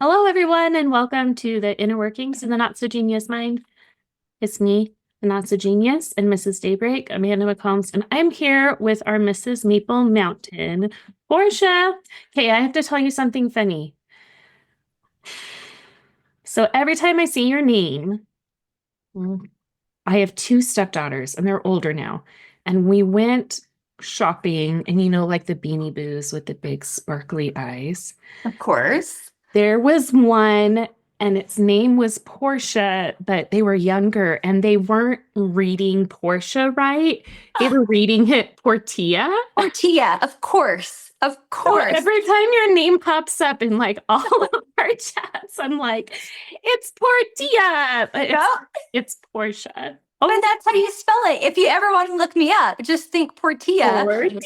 Hello, everyone, and welcome to the Inner Workings of the Not So Genius Mind. It's me, the Not So Genius, and Mrs. Daybreak, Amanda McCombs, and I'm here with our Mrs. Maple Mountain, Portia. Okay, I have to tell you something funny. So every time I see your name, I have two stepdaughters, and they're older now, and we went shopping, and like the Beanie Boos with the big sparkly eyes. Of course. There was one, and its name was Portia, but they were younger and they weren't reading Portia right. They were reading it Portia. Tortilla, of course. Of So course. every time your name pops up in like all of our chats, I'm like, it's Portia, but Yeah. it's Portia. But that's how you spell it. If you ever want to look me up, just think Portilla. Portia.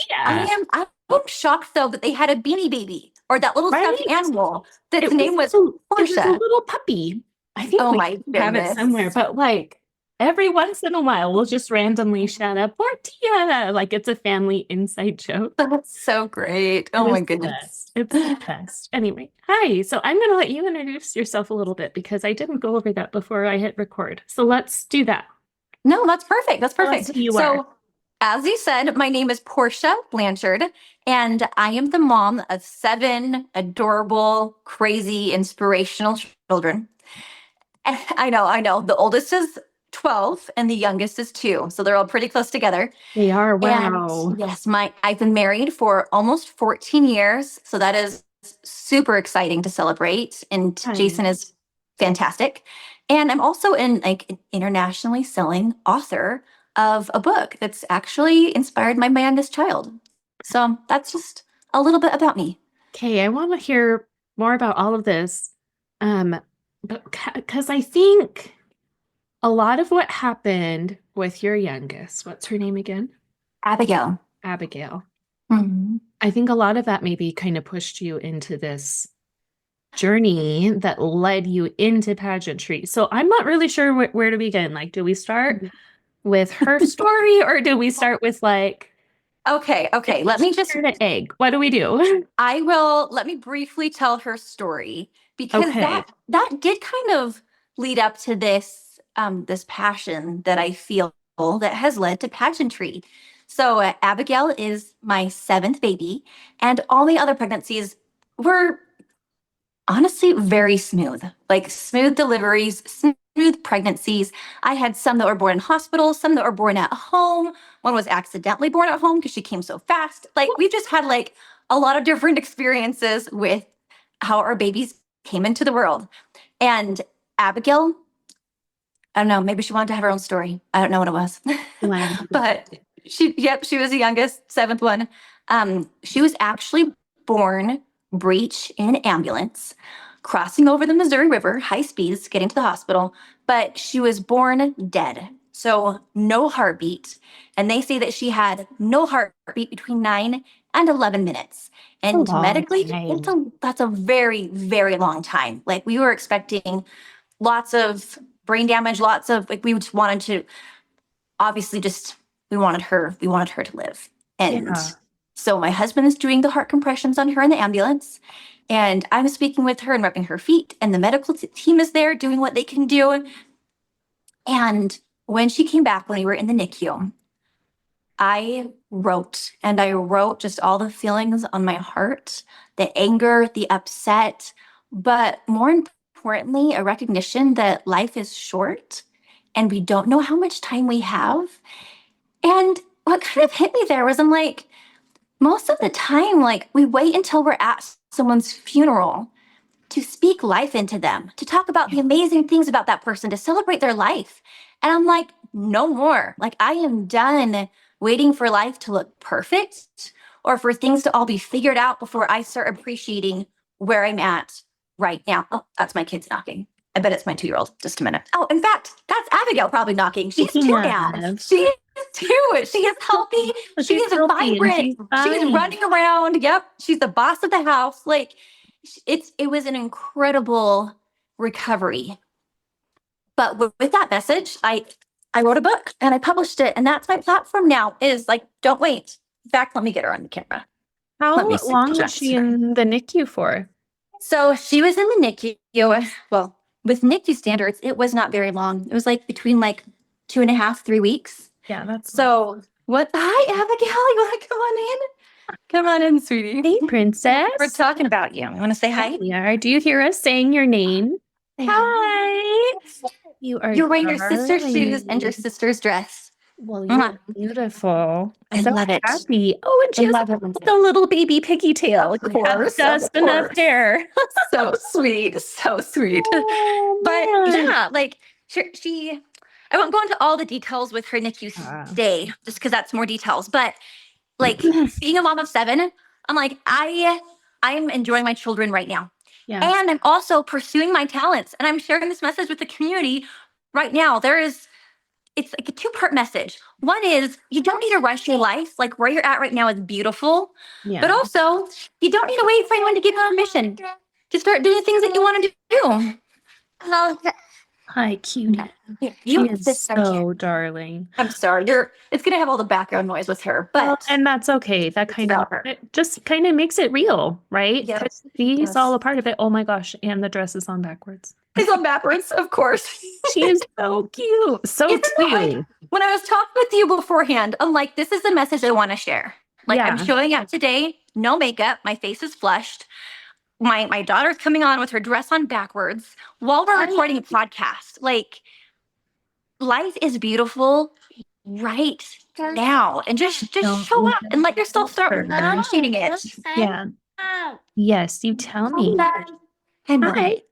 I'm shocked though that they had a beanie baby or that little Right? stuffed animal that its It was name was it was a Portia. little puppy. I think Oh we my have it somewhere, goodness. but like every once in a while, we'll just randomly shout out Portia, like it's a family inside joke. That's so great. It Oh is my the goodness. best. It's the best. Anyway, hi. So I'm going to let you introduce yourself a little bit because I didn't go over that before I hit record. So let's do that. No, that's perfect. That's Tell us perfect. who you are. So, as you said, my name is Portia Blanchard, and I am the mom of seven adorable, crazy, inspirational children. I know. The oldest is 12 and the youngest is 2. So they're all pretty close together. They are. And Wow. yes, I've been married for almost 14 years. So that is super exciting to celebrate. And Hi. Jason is fantastic. And I'm also an internationally selling author of a book that's actually inspired my youngest child. So that's just a little bit about me. Okay, I want to hear more about all of this. Um, but because I think a lot of what happened with your youngest, what's her name again? Abigail. Abigail. Mhm. I think a lot of that maybe kind of pushed you into this journey that led you into pageantry. So I'm not really sure where to begin. Like, do we start with her story or do we start with like the Okay. Let me just chicken or the egg? What do we do? let me briefly tell her story because Okay. that did kind of lead up to this passion that I feel that has led to pageantry. So Abigail is my seventh baby, and all the other pregnancies were honestly very smooth, like smooth deliveries, smooth pregnancies. I had some that were born in hospitals, some that were born at home. One was accidentally born at home because she came so fast. Like we've just had like a lot of different experiences with how our babies came into the world. And Abigail, I don't know, maybe she wanted to have her own story. I don't know what it was. Wow. But she was the youngest, seventh one. She was actually born breech in an ambulance, crossing over the Missouri River, high speeds, getting to the hospital, but she was born dead. So no heartbeat. And they say that she had no heartbeat between 9 and 11 minutes. A And long medically, time. that's a very, very long time. Like we were expecting lots of brain damage, lots of like we just wanted to obviously just we wanted her to live. And Yeah. so my husband is doing the heart compressions on her in the ambulance. And I'm speaking with her and rubbing her feet, and the medical team is there doing what they can do. And when she came back, when we were in the NICU, I wrote just all the feelings on my heart, the anger, the upset, but more importantly, a recognition that life is short and we don't know how much time we have. And what kind of hit me there was I'm like, most of the time, like we wait until we're at someone's funeral to speak life into them, to talk about the amazing things about that person, to celebrate their life. And I'm like, no more. Like, I am done waiting for life to look perfect or for things to all be figured out before I start appreciating where I'm at right now. Oh, that's my kids knocking. I bet it's my 2-year-old. Just a minute. Oh, in fact, that's Abigail probably knocking. She's 2 now. Yeah. She is 2. She is healthy. She She's is healthy and vibrant. she's She's fine. running around. Yep. She's the boss of the house. Like, it was an incredible recovery. But with that message, I wrote a book and I published it, and that's my platform now. Is like, don't wait. In fact, let me get her on the camera. Let me How see. long was she in the NICU for? So she was in the NICU. Well, with NICU standards, it was not very long. It was like between like 2.5, 3 weeks. Yeah, that's So what? Hi, Abigail. You want to come on in? Come on in, sweetie. Hey, princess. We're talking about you. You want to say hi? We are. Do you hear us saying your name? Hi. You are. You're wearing your sister's shoes and your darling. sister's dress. Well, you're beautiful. I So love it. happy. Oh, and she has the little baby piggy tail. Of course, Just of enough course. hair. So sweet. So sweet. Oh, But man. yeah, like I won't go into all the details with her NICU stay just because that's more details. But like being a mom of 7, I'm like, I'm enjoying my children right now. Yeah. And I'm also pursuing my talents. And I'm sharing this message with the community right now. It's like a 2-part message. One is you don't need to rush your life. Like where you're at right now is beautiful. Yeah. But also, you don't need to wait for anyone to give you permission to start doing things that you want to do. Hi, cutie. She is so darling. I'm sorry. It's gonna have all the background noise with her, but And that's okay. That kind of it just kind of makes it real, right? Yes. She's all a part of it. Oh my gosh! And the dress is on backwards. it's on backwards, of course. She is so cute. So cute. When I was talking with you beforehand, I'm like, this is the message I want to share. Like I'm Yeah. showing up today, no makeup, my face is flushed. My daughter's coming on with her dress on backwards while we're recording a podcast. Like life is beautiful right now. And just show up and let yourself start appreciating it. Yeah. Yes, you tell me. Hi. Hi.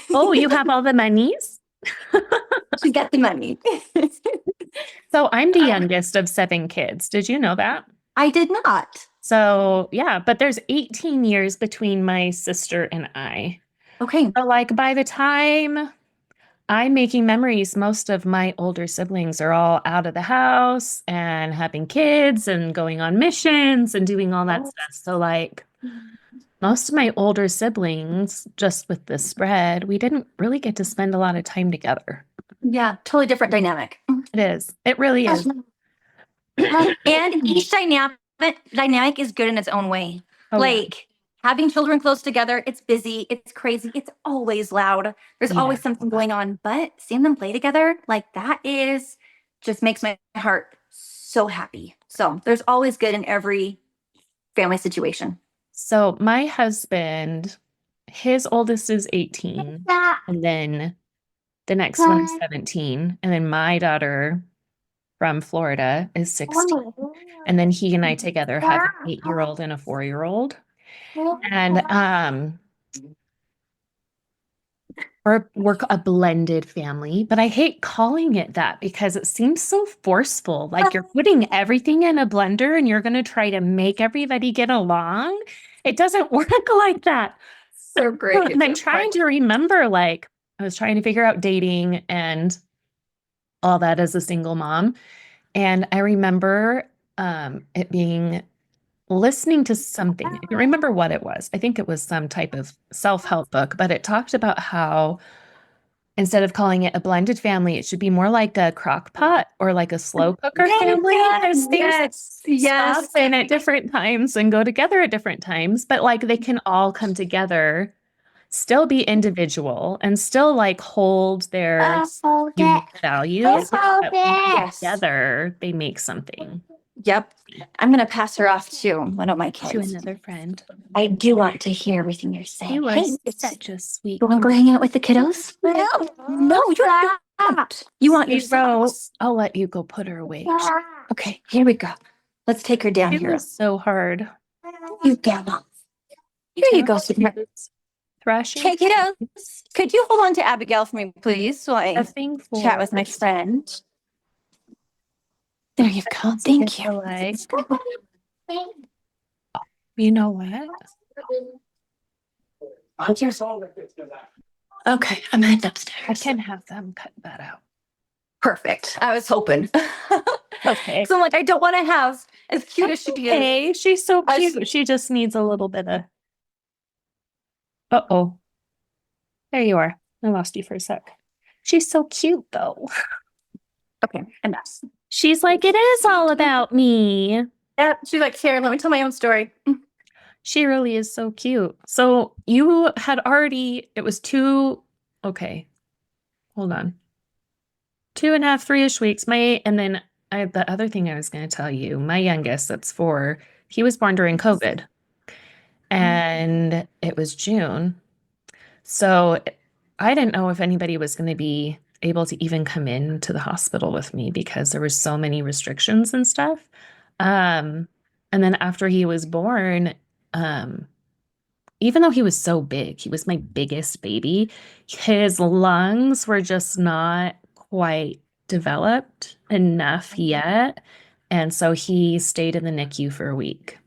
Oh, you have all the monies? She got the money. So I'm the youngest of 7 kids. Did you know that? I did not. So yeah, but there's 18 years between my sister and I. Okay. So like by the time I'm making memories, most of my older siblings are all out of the house and having kids and going on missions and doing all that stuff. So like most of my older siblings, just with the spread, we didn't really get to spend a lot of time together. Yeah, totally different dynamic. It is. It really is. And each dynamic is good in its own way. Oh, like having children close together, it's busy, it's crazy, it's always loud. There's always something going on, but seeing them play together, like that is just makes my heart so happy. So there's always good in every family situation. So my husband, his oldest is 18, and then the next one is 17, and then my daughter from Florida is 16. And then he and I together have an 8-year-old and a 4-year-old. And we're a blended family, but I hate calling it that because it seems so forceful. Like you're putting everything in a blender and you're going to try to make everybody get along. It doesn't work like that. So great. And I'm trying to remember, like, I was trying to figure out dating and all that as a single mom. And I remember it being listening to something. I don't remember what it was. I think it was some type of self-help book, but it talked about how instead of calling it a blended family, it should be more like a crock pot or like a slow cooker family. Yes. Stop in at different times and go together at different times, but like they can all come together, still be individual and still like hold their unique values. But together, they make something. Yep. I'm going to pass her off to one of my kids. To another friend. I do want to hear everything you're saying. You are Hey, such a sweet. you want to go hang out with the kiddos? No, you don't. You want your Rose? I'll let you go put her away. Okay, here we go. Let's take her down It here. was so hard. You go. Here you go, sweetheart. Thrashing. Hey, kiddos. Could you hold on to Abigail for me, please, so I Nothing for chat with my friend? There you go. Thank you. like. You know what? Okay, I'm heading I upstairs. can have them cut that out. Perfect. I was hoping. Okay. So I'm like, I don't want to have as cute as she is. Hey, she's so cute. She just needs a little bit of. Uh-oh. There you are. I lost you for a sec. She's so cute, though. Okay, enough. She's like, it is all about me. Yeah, she's like, here, let me tell my own story. She really is so cute. So you had already, it was okay, hold on. 2.5, 3-ish weeks. The other thing I was going to tell you, my youngest, that's 4, he was born during COVID and it was June. So I didn't know if anybody was going to be able to even come in to the hospital with me because there were so many restrictions and stuff. Um, and then after he was born, um, even though he was so big, he was my biggest baby, his lungs were just not quite developed enough yet. And so he stayed in the NICU for a week.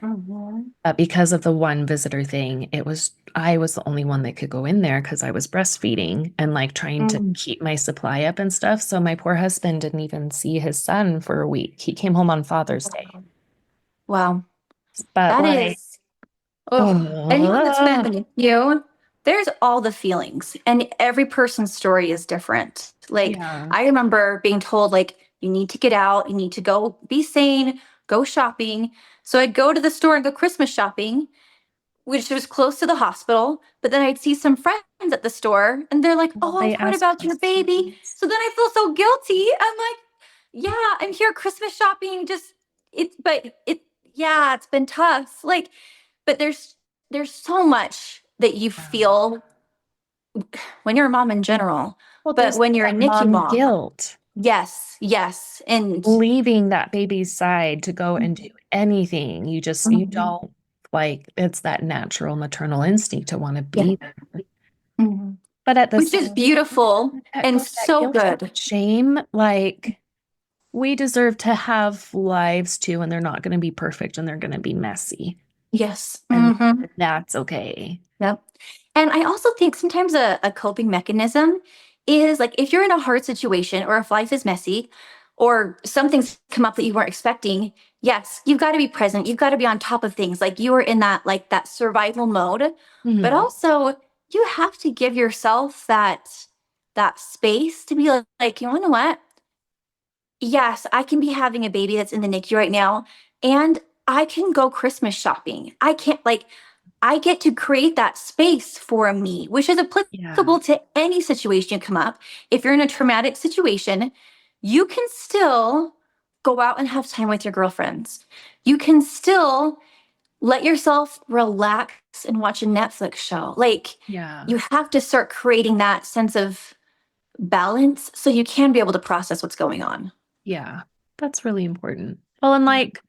Mhm. But because of the one visitor thing, I was the only one that could go in there because I was breastfeeding and like trying to Mm. keep my supply up and stuff. So my poor husband didn't even see his son for a week. He came home on Father's Day. Wow. But That like, is, oh, anyone that's been oh, in the NICU, there's all the feelings, and every person's story is different. Like, yeah. I remember being told, like, you need to get out, you need to go be sane, go shopping. So I'd go to the store and go Christmas shopping, which was close to the hospital. But then I'd see some friends at the store and they're like, Well, oh, they I've heard ask about your baby. questions. So then I feel so guilty. I'm like, yeah, I'm here Christmas shopping. Yeah, it's been tough. Like, but there's so much that you Yeah. feel when you're a mom in general, Well, but there's when you're a that NICU mom mom, guilt, yes. And leaving that baby's side to go and do Mhm. anything. You don't like, it's that natural maternal instinct to want to Yeah. be there. Mhm. But at the Which is same beautiful that and goes that so guilt and good. shame, like we deserve to have lives too, and they're not going to be perfect and they're going to be messy. Yes. And Hmm. that's okay. Yep. And I also think sometimes a coping mechanism is like if you're in a hard situation or if life is messy or something's come up that you weren't expecting, yes, you've got to be present. You've got to be on top of things. Like you are in that that survival mode. But Mhm. also you have to give yourself that space to be like, you know what? Yes, I can be having a baby that's in the NICU right now, and I can go Christmas shopping. I get to create that space for me, which is Yeah. applicable to any situation you come up. If you're in a traumatic situation, you can still go out and have time with your girlfriends. You can still let yourself relax and watch a Netflix show. Like, Yeah. you have to start creating that sense of balance so you can be able to process what's going on. Yeah. That's really important. Well, and like,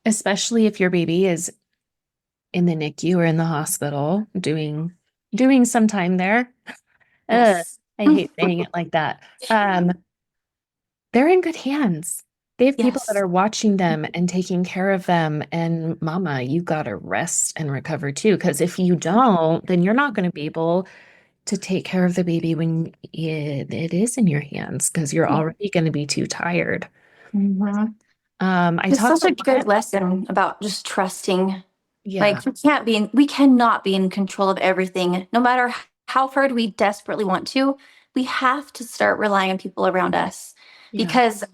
especially if your baby is in the NICU or in the hospital doing some time there. Ugh, Yes. I hate saying it like that. They're in good hands. They have people that Yes. are watching them and taking care of them. And mama, you gotta rest and recover too. Because if you don't, then you're not going to be able to take care of the baby when it is in your hands because you're Yeah. already going to be too tired. Mhm. I It's talk such a a lot. good lesson about just trusting. Yeah, Like we cannot be in control of everything. No matter how hard we desperately want to, we have to start relying on people around us yeah, because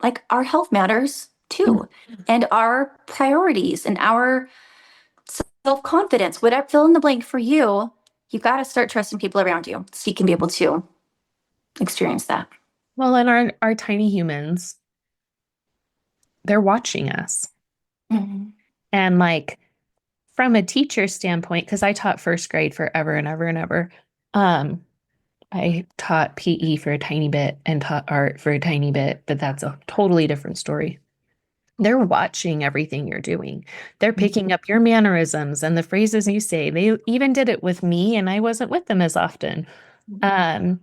like our health matters too. And our priorities and our self-confidence, whatever fill in the blank for you, you've got to start trusting people around you so you can be able to experience that. well, and our tiny humans, they're watching us. Mhm. And like from a teacher standpoint, because I taught first grade forever and ever and ever, um, I taught PE for a tiny bit and taught art for a tiny bit, but that's a totally different story. They're watching everything you're doing. They're picking up your mannerisms and the phrases you say. They even did it with me, and I wasn't with them as often. Um,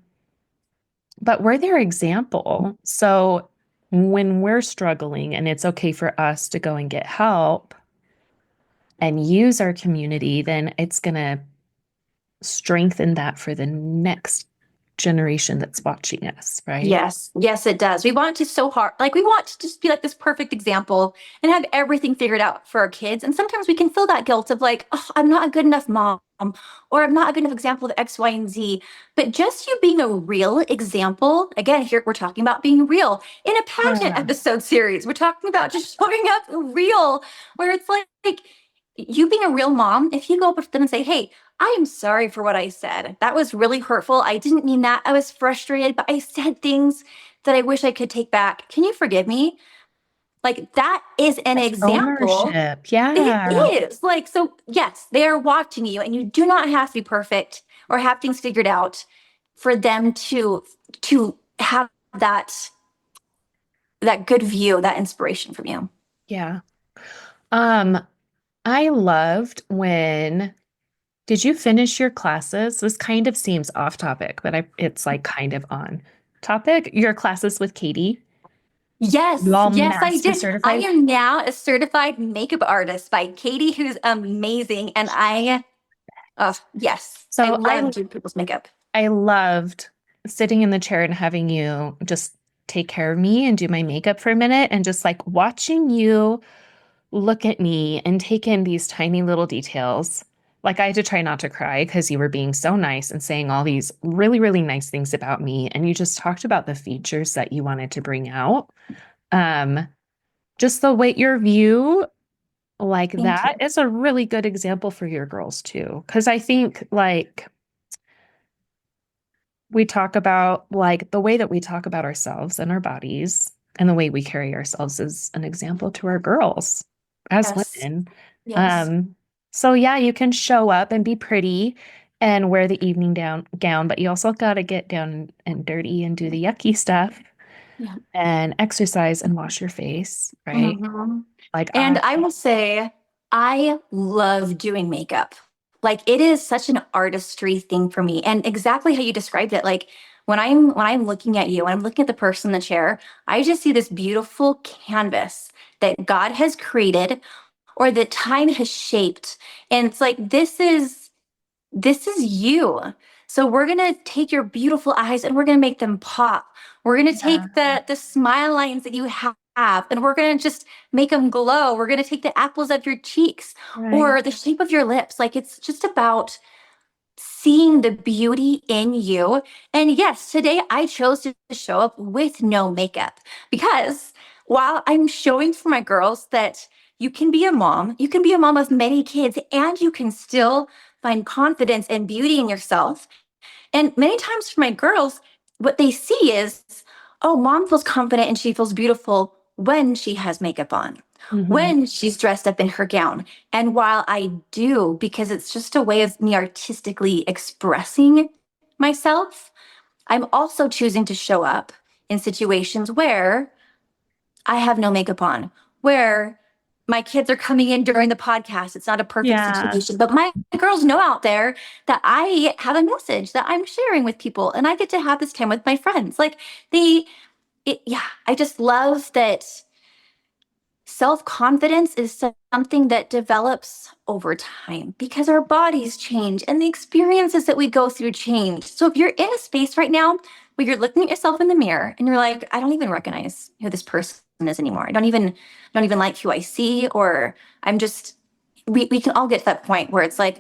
but we're their example. So when we're struggling and it's okay for us to go and get help and use our community, then it's going to strengthen that for the next generation that's watching us, right? Yes, yes, it does. We want to so hard, like we want to just be like this perfect example and have everything figured out for our kids. And sometimes we can feel that guilt of like, oh, I'm not a good enough mom, or I'm not a good enough example of X, Y, and Z. But just you being a real example, again, here we're talking about being real in a pageant Yeah. episode series. We're talking about just showing up real, where it's like you being a real mom, if you go up to them and say, hey, I am sorry for what I said. That was really hurtful. I didn't mean that. I was frustrated, but I said things that I wish I could take back. Can you forgive me? Like, that is an That's example. ownership. It Yeah. is. Like, so yes, they are watching you, and you do not have to be perfect or have things figured out for them to have that good view, that inspiration from you. Yeah. Um, I loved when did you finish your classes? This kind of seems off topic, but it's like kind of on topic. Your classes with Katie. You Yes, all yes, I master did. I certified? am now a certified makeup artist by Katie, who's amazing. And yes, I So love doing people's makeup. I loved sitting in the chair and having you just take care of me and do my makeup for a minute and just like watching you look at me and take in these tiny little details. Like I had to try not to cry because you were being so nice and saying all these really, really nice things about me. And you just talked about the features that you wanted to bring out. Um, just the way your view like Thank that you. is a really good example for your girls too. Because I think like we talk about like the way that we talk about ourselves and our bodies and the way we carry ourselves is an example to our girls as Yes, women. yes, Um, so yeah, you can show up and be pretty and wear the evening gown, but you also got to get down and dirty and do the yucky stuff yeah. and exercise and wash your face, right? Mhm. Like And I will say, I love doing makeup. Like it is such an artistry thing for me. And exactly how you described it, like when I'm looking at you, when I'm looking at the person in the chair, I just see this beautiful canvas that God has created or that time has shaped. And it's like this is you. So we're going to take your beautiful eyes and we're going to make them pop. We're going to yeah, take the smile lines that you have and we're going to just make them glow. We're going to take the apples of your cheeks right. or the shape of your lips. Like it's just about seeing the beauty in you. And yes, today I chose to show up with no makeup because while I'm showing for my girls that you can be a mom, you can be a mom of many kids, and you can still find confidence and beauty in yourself. And many times for my girls, what they see is, oh, mom feels confident and she feels beautiful when she has makeup on, Mhm. when she's dressed up in her gown. And while I do, because it's just a way of me artistically expressing myself, I'm also choosing to show up in situations where I have no makeup on, where my kids are coming in during the podcast. It's not a perfect Yeah. situation, but my girls know out there that I have a message that I'm sharing with people and I get to have this time with my friends. Like yeah, I just love that self-confidence is something that develops over time because our bodies change and the experiences that we go through change. So if you're in a space right now where you're looking at yourself in the mirror and you're like, I don't even recognize who this person is anymore. I don't even like who I see, or I'm just we can all get to that point where it's like,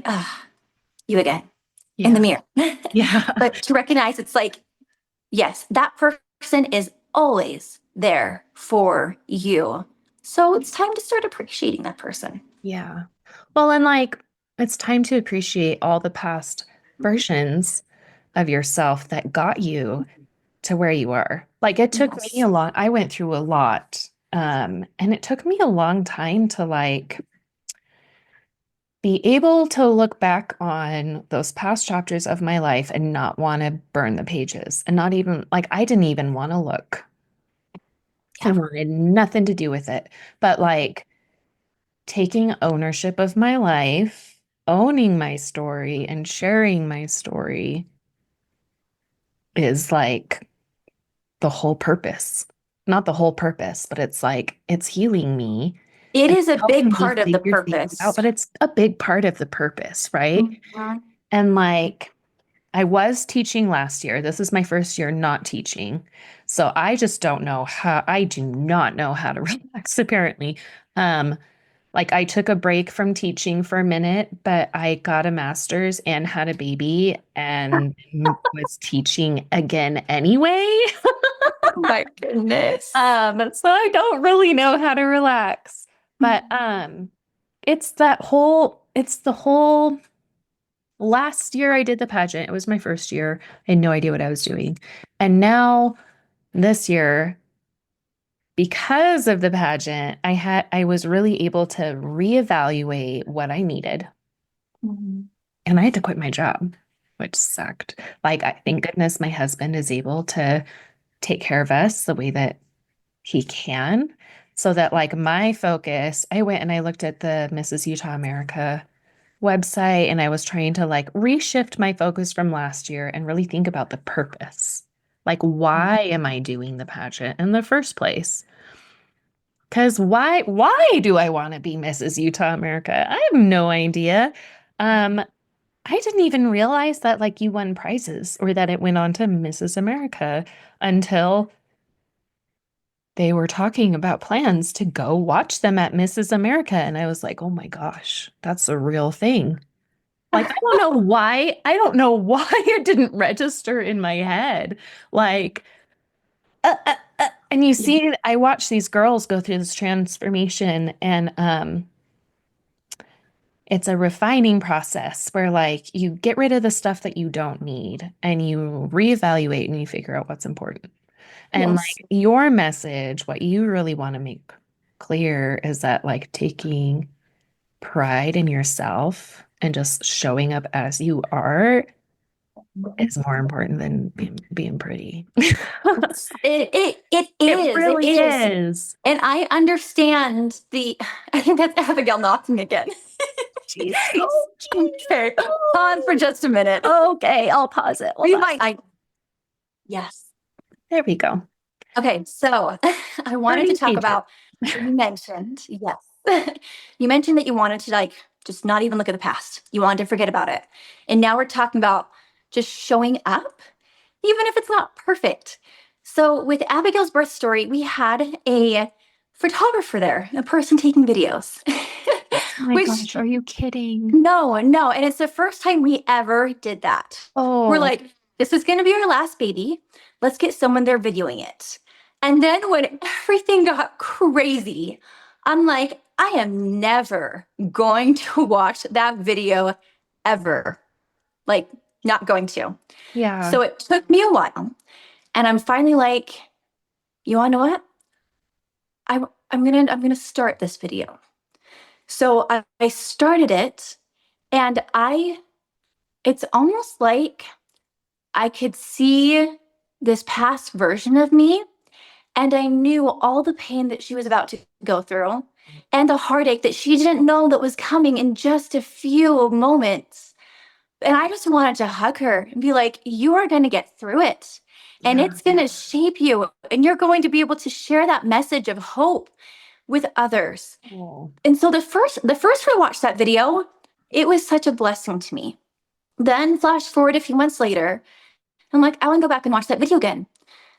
you again in the Yeah. mirror. Yeah. But to recognize it's like, yes, that person is always there for you. So it's time to start appreciating that person. Yeah. Well, and like it's time to appreciate all the past versions of yourself that got you to where you are. Like it took me Yes. a lot. I went through a lot. And it took me a long time to like be able to look back on those past chapters of my life and not want to burn the pages and not even like I didn't even want to look. I Yeah. wanted nothing to do with it. But like taking ownership of my life, owning my story and sharing my story is like the whole purpose. Not the whole purpose, but it's like it's healing me It and is a big helping me part of the figure things out, purpose. but it's a big part of the purpose, right? Mhm. And like I was teaching last year. This is my first year not teaching. So I just don't know how, I do not know how to relax, apparently. Um, like I took a break from teaching for a minute, but I got a master's and had a baby and was teaching again anyway. Oh my goodness. So I don't really know how to relax. But it's the whole last year I did the pageant. It was my first year. I had no idea what I was doing. And now this year, because of the pageant, I was really able to reevaluate what I needed. Mhm. And I had to quit my job, which sucked. Like, I thank goodness my husband is able to take care of us the way that he can. So that like my focus, I went and I looked at the Mrs. Utah America website and I was trying to like reshift my focus from last year and really think about the purpose. Like, why am I doing the pageant in the first place? Because why do I want to be Mrs. Utah America? I have no idea. Um, I didn't even realize that like you won prizes or that it went on to Mrs. America until they were talking about plans to go watch them at Mrs. America. And I was like, oh my gosh, that's a real thing. Like, I don't know why it didn't register in my head. Like, and you Yeah. see, I watch these girls go through this transformation and it's a refining process where like you get rid of the stuff that you don't need and you reevaluate and you figure out what's important. And Yes. like your message, what you really want to make clear is that like taking pride in yourself and just showing up as you are is more important than being pretty. It It is. It really is. is. And I understand I think that's Abigail knocking again. She's so Okay. Pause for just a minute. okay. I'll pause it. You might. Yes. There we go. Okay, so I wanted to Turning talk pages. about, you mentioned, yes. You mentioned that you wanted to like just not even look at the past. You wanted to forget about it. And now we're talking about just showing up, even if it's not perfect. So with Abigail's birth story, we had a photographer there, a person taking videos. Oh my Which, gosh, are you kidding? no, no. And it's the first time we ever did that. We're Oh, like, this is going to be our last baby. Let's get someone there videoing it. And then when everything got crazy, I'm like, I am never going to watch that video ever. Like, not going to. yeah. So it took me a while. And I'm finally like, you want to know what? I'm gonna start this video. So I started it and it's almost like I could see this past version of me, and I knew all the pain that she was about to go through and the heartache that she didn't know that was coming in just a few moments. And I just wanted to hug her and be like, you are going to get through it. And Yeah. it's going to shape you. And you're going to be able to share that message of hope with others. Oh, And so the first time I watched that video, it was such a blessing to me. Then flash forward a few months later, I'm like, I want to go back and watch that video again.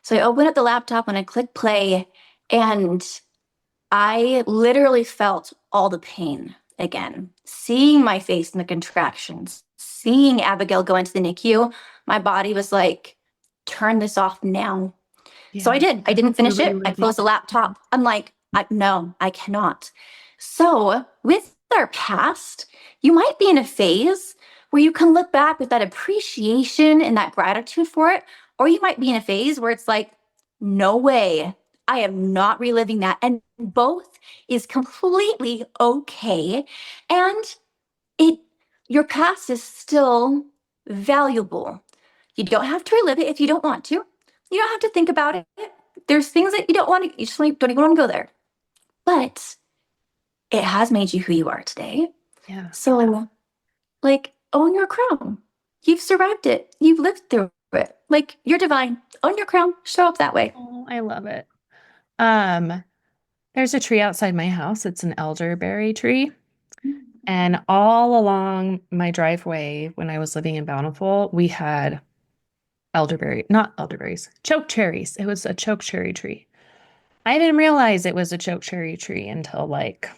So I open up the laptop and I click play, and I literally felt all the pain again. Seeing my face in the contractions, seeing Abigail go into the NICU, my body was like, turn this off now. So I yeah. did. I didn't finish Really, it. I really. closed the laptop. I'm like, no, I cannot. So with our past, you might be in a phase where you can look back with that appreciation and that gratitude for it, or you might be in a phase where it's like, no way, I am not reliving that. And both is completely okay. And it your past is still valuable. You don't have to relive it if you don't want to. You don't have to think about it. There's things that you don't want to, you just don't even want to go there. But it has made you who you are today. Yeah. So, like, own your crown. You've survived it. You've lived through it. Like, you're divine. Own your crown. Show up that way. Oh, I love it. Um, there's a tree outside my house. It's an elderberry tree. And all along my driveway when I was living in Bountiful, we had not elderberries, choke cherries. It was a choke cherry tree. I didn't realize it was a choke cherry tree until like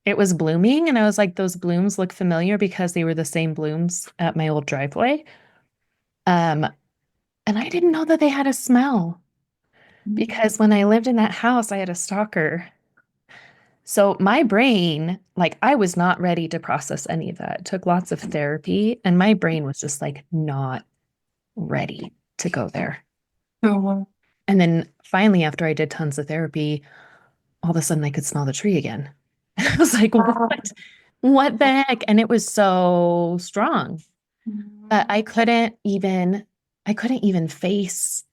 it was blooming. And I was like, those blooms look familiar because they were the same blooms at my old driveway. Um, and I didn't know that they had a smell because when I lived in that house, I had a stalker. So my brain, like I was not ready to process any of that. It took lots of therapy, and my brain was just like not ready to go there. Mhm. And then finally, after I did tons of therapy, all of a sudden I could smell the tree again. I was like, what? What the heck? And it was so strong that I couldn't even face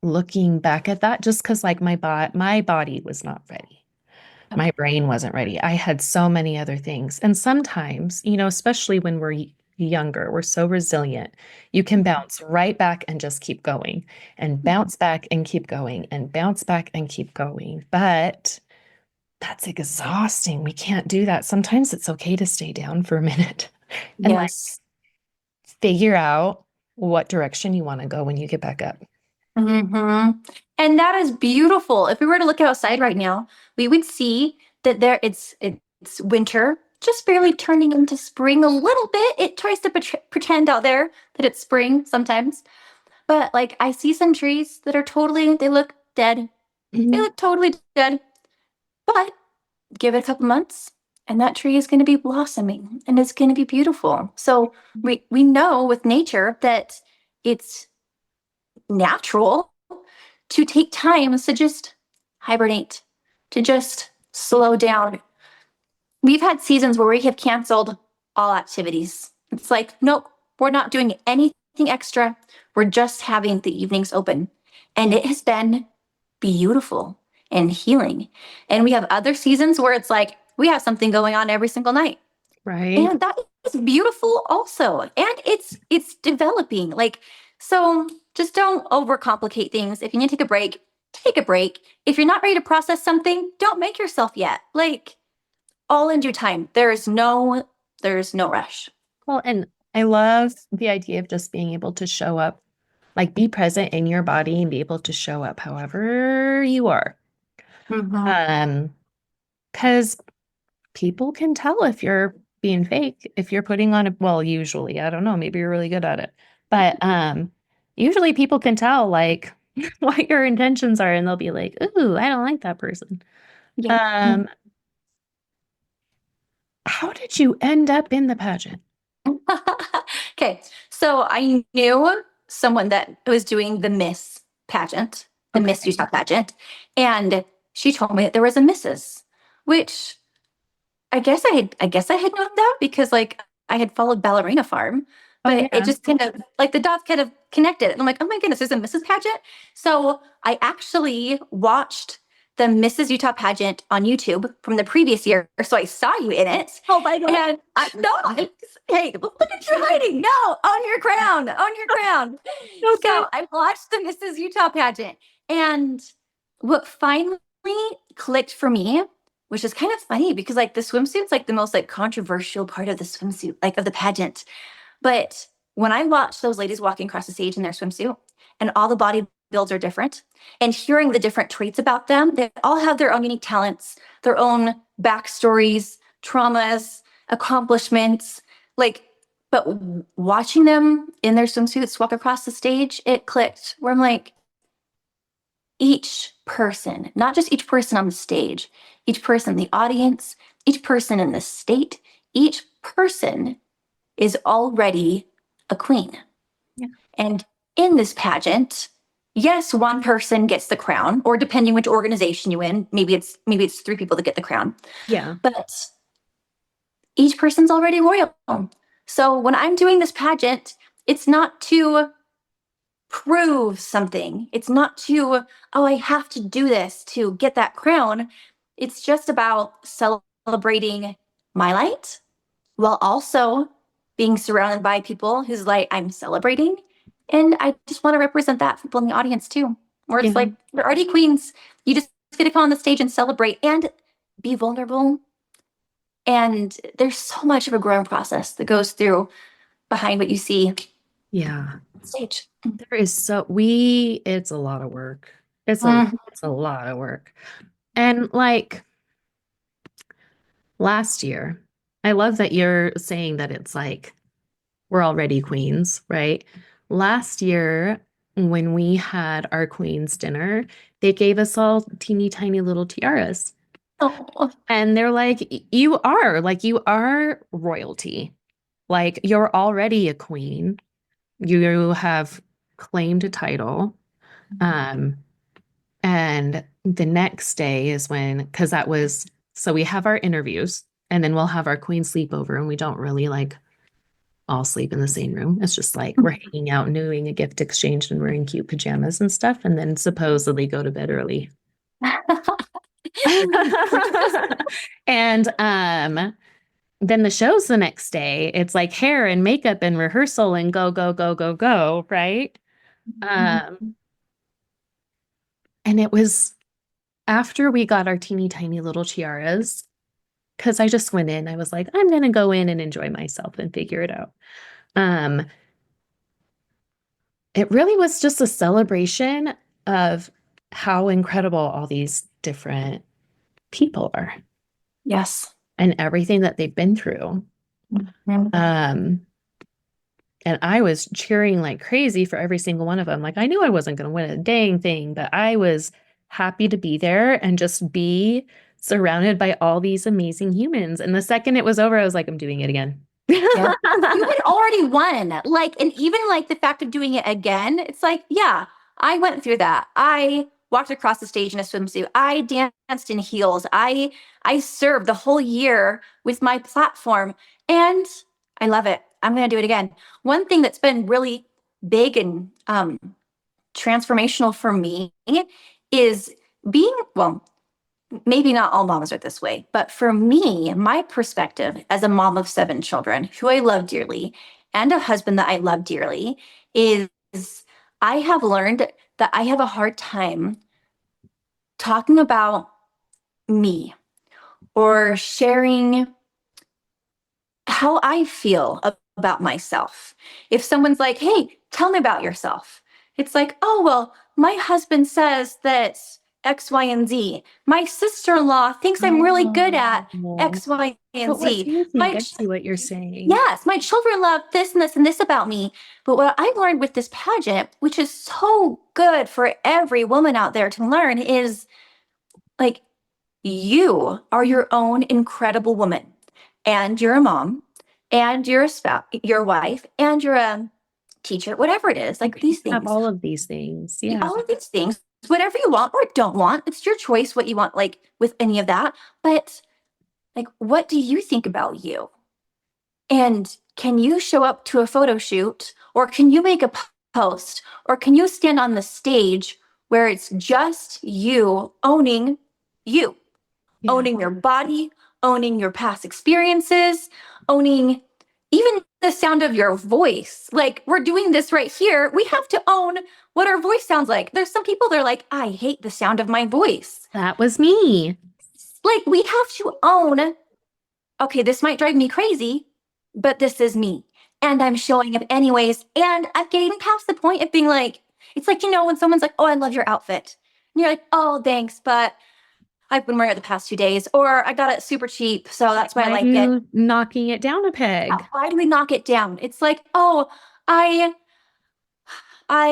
looking back at that just because like my body was not ready. My brain wasn't ready. I had so many other things. And sometimes, especially when we're younger, we're so resilient. You can bounce right back and just keep going and bounce back and keep going and bounce back and keep going. But that's exhausting. We can't do that. Sometimes it's okay to stay down for a minute and like Yes. figure out what direction you want to go when you get back up. Hmm. And that is beautiful. If we were to look outside right now, we would see that it's winter, just barely turning into spring a little bit. It tries to pretend out there that it's spring sometimes. But like I see some trees that are they look dead. They Mhm. look totally dead. But give it a couple months and that tree is going to be blossoming and it's going to be beautiful. So we know with nature that it's natural to take time to just hibernate, to just slow down. We've had seasons where we have canceled all activities. It's like, nope, we're not doing anything extra. We're just having the evenings open. And it has been beautiful and healing. And we have other seasons where it's like, we have something going on every single night. Right. And that is beautiful also. And it's developing. Like, so just don't overcomplicate things. If you need to take a break, take a break. If you're not ready to process something, don't make yourself yet. Like all in due time. There's no rush. Well, and I love the idea of just being able to show up, like be present in your body and be able to show up however you are. Mm-hmm. Um, because people can tell if you're being fake, if you're putting on well, usually, I don't know, maybe you're really good at it. But usually people can tell like what your intentions are and they'll be like, "Ooh, I don't like that person." Yeah. Um, how did you end up in the pageant? Okay. So I knew someone that was doing the Miss pageant, the Miss Okay. Utah pageant, and she told me that there was a Mrs., which I guess I had known that because like I had followed Ballerina Farm, Oh but it yeah. just kind of like the dots kind of connected. And I'm like, oh my goodness, there's a Mrs. Pageant. So I actually watched the Mrs. Utah pageant on YouTube from the previous year. So I saw you in it. Oh my God. And hey, look at you hiding. No, on your crown, on your crown. Okay. So I watched the Mrs. Utah pageant. And what finally clicked for me, which is kind of funny because like the swimsuit's like the most like controversial part of the swimsuit, like of the pageant. But when I watch those ladies walking across the stage in their swimsuit and all the body builds are different and hearing the different traits about them, they all have their own unique talents, their own backstories, traumas, accomplishments. Like, but watching them in their swimsuits walk across the stage, it clicked where I'm like, each person, not just each person on the stage, each person in the audience, each person in the state, each person is already a queen. Yeah. And in this pageant, yes, one person gets the crown, or depending which organization you in, maybe it's three people that get the crown. Yeah. But each person's already royal. So when I'm doing this pageant, it's not to prove something. It's not to, oh, I have to do this to get that crown. It's just about celebrating my light while also being surrounded by people whose light I'm celebrating. And I just want to represent that for people in the audience too, where it's Yeah. like, they're already queens. You just get to come on the stage and celebrate and be vulnerable And there's so much of a growing process that goes through behind what you see Yeah. on stage. There is it's a lot of work. Mhm. It's a lot of work. And like last year, I love that you're saying that it's like we're already queens, right? Last year, when we had our queens dinner, they gave us all teeny tiny little tiaras. Oh, And they're like, you are royalty. Like you're already a queen. You have claimed a title. Um, and the next day is because so we have our interviews and then we'll have our queen sleepover and we don't really like all sleep in the same room. It's just like we're hanging out and doing a gift exchange and wearing cute pajamas and stuff, and then supposedly go to bed early. And then the show's the next day. It's like hair and makeup and rehearsal and go, go, go, go, go, right? Um, and it was after we got our teeny tiny little tiaras, because I just went in, I was like, I'm gonna go in and enjoy myself and figure it out. Um, it really was just a celebration of how incredible all these different people are yes. and everything that they've been through. Um, and I was cheering like crazy for every single one of them. Like I knew I wasn't going to win a dang thing, but I was happy to be there and just be surrounded by all these amazing humans. And the second it was over, I was like, I'm doing it again. Yeah. You had already won. Like, and even like the fact of doing it again, it's like, yeah, I went through that. I walked across the stage in a swimsuit. I danced in heels. I served the whole year with my platform and I love it. I'm going to do it again. One thing that's been really big and transformational for me is being, well, maybe not all moms are this way, but for me, my perspective as a mom of 7 children who I love dearly and a husband that I love dearly is I have learned that I have a hard time talking about me or sharing how I feel about myself. If someone's like, hey, tell me about yourself, it's like, oh, well, my husband says that X, Y, and Z. My sister in law thinks I'm really good at Oh. X, Y, and But what do Z. you think? I see what you're saying. Yes, my children love this and this and this about me. But what I've learned with this pageant, which is so good for every woman out there to learn, is like, you are your own incredible woman, and you're a mom, and you're a spouse, your wife, and you're a teacher, whatever it is, like these Have things, all of these things. Yeah. all of these things, whatever you want or don't want, it's your choice what you want, like with any of that. But like, what do you think about you? And can you show up to a photo shoot, or can you make a post, or can you stand on the stage where it's just you owning you? Yeah. Owning your body, owning your past experiences, owning even the sound of your voice. Like we're doing this right here. We have to own what our voice sounds like. There's some people that are like, I hate the sound of my voice. That was me. Like we have to own, okay, this might drive me crazy, but this is me. And I'm showing up anyways. And I'm getting past the point of being like, it's like, when someone's like, oh, I love your outfit. And you're like, oh, thanks, but I've been wearing it the past 2 days, or I got it super cheap, so that's why I Why are like it. you knocking it down a peg? Why do we knock it down? It's like, oh, I I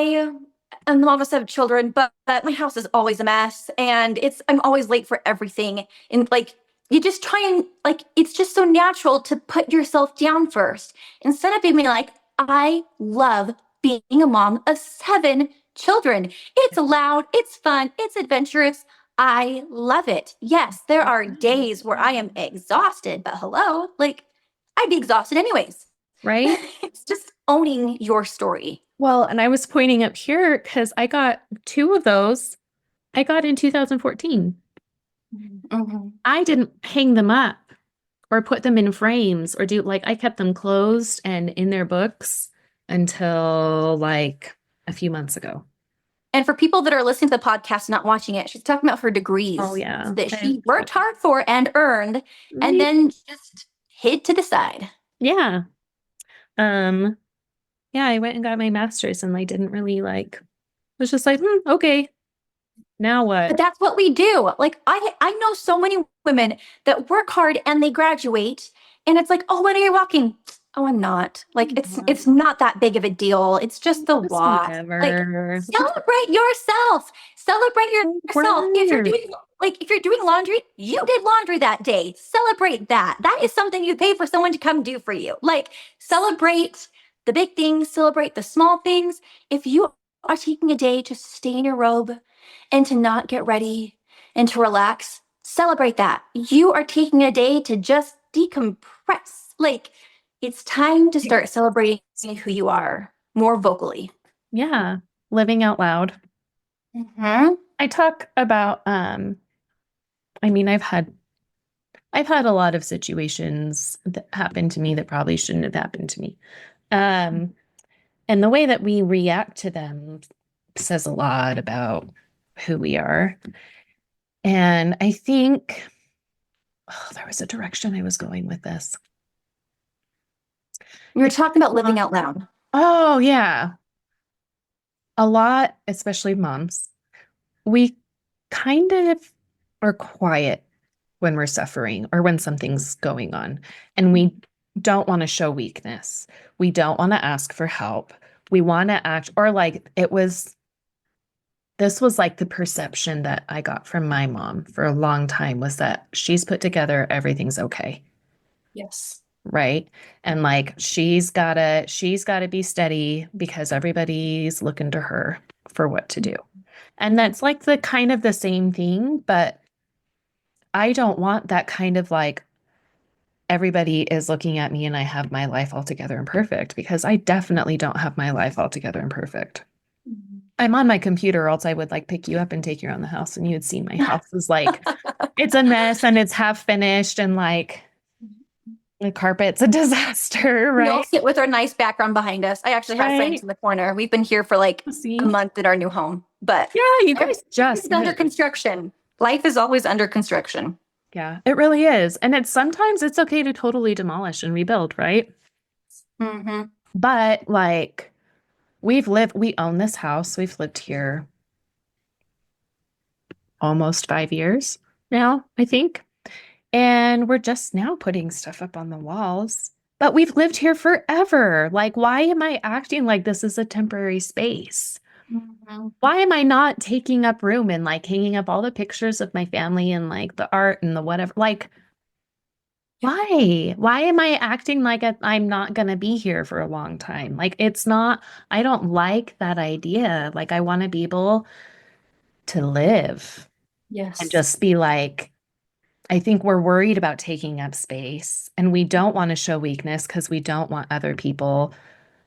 am the mom of 7 children, but my house is always a mess, and I'm always late for everything. And like you just try and like it's just so natural to put yourself down first instead of being like, I love being a mom of 7 children. It's loud, it's fun, it's adventurous. I love it. Yes, there are days where I am exhausted, but hello, like I'd be exhausted anyways. Right? It's just owning your story. Well, and I was pointing up here because I got 2 of those. I got in 2014. Mm-hmm. I didn't hang them up or put them in frames or I kept them closed and in their books until like a few months ago. And for people that are listening to the podcast, not watching it, she's talking about her degrees Oh yeah. that she worked hard for and earned, and Right. then just hid to the side. Yeah. Um, yeah, I went and got my master's and I didn't really like was just like, okay, now But what? that's what we do. Like I know so many women that work hard and they graduate, and it's like, oh, when are you walking? Oh, I'm not. Like it's not that big of a deal. It's just the Just walk. Like whatever. celebrate yourself. Celebrate yourself. Whatever. If you're doing laundry, you did laundry that day. Celebrate that. That is something you pay for someone to come do for you. Like celebrate the big things, celebrate the small things. If you are taking a day to stay in your robe and to not get ready and to relax, celebrate that. You are taking a day to just decompress. Like it's time to start celebrating who you are more vocally. Yeah. Living out loud. Mm-hmm. I talk about I mean, I've had a lot of situations that happened to me that probably shouldn't have happened to me. Um, and the way that we react to them says a lot about who we are. And I think, there was a direction I was going with this. You're talking about living out loud. Oh, yeah. A lot, especially moms, we kind of are quiet when we're suffering or when something's going on. And we don't want to show weakness. We don't want to ask for help. We want to act, or like this was like the perception that I got from my mom for a long time was that she's put together, everything's okay. Yes. Right. And like she's gotta be steady because everybody's looking to her for what to do. And that's like the kind of the same thing, but I don't want that kind of like everybody is looking at me and I have my life all together and perfect because I definitely don't have my life all together and perfect. I'm on my computer, or else I would like pick you up and take you around the house and you would see my house is like it's a mess and it's half finished and like the carpet's a disaster, We all right? sit with our nice background behind us. I actually have friends Right. in the corner. We've been here for like See? a month in our new home, but Yeah, you guys just it's under moved. construction. Life is always under construction. Yeah, it really is. And it's sometimes it's okay to totally demolish and rebuild, right? Mm-hmm. But like we own this house. We've lived here almost 5 years now, I think. And we're just now putting stuff up on the walls. But we've lived here forever. Like, why am I acting like this is a temporary space? Mm-hmm. Why am I not taking up room and like hanging up all the pictures of my family and like the art and the whatever? Like, why? Why am I acting like I'm not going to be here for a long time? Like, it's not, I don't like that idea. Like, I want to be able to live Yes. and just be like, I think we're worried about taking up space and we don't want to show weakness because we don't want other people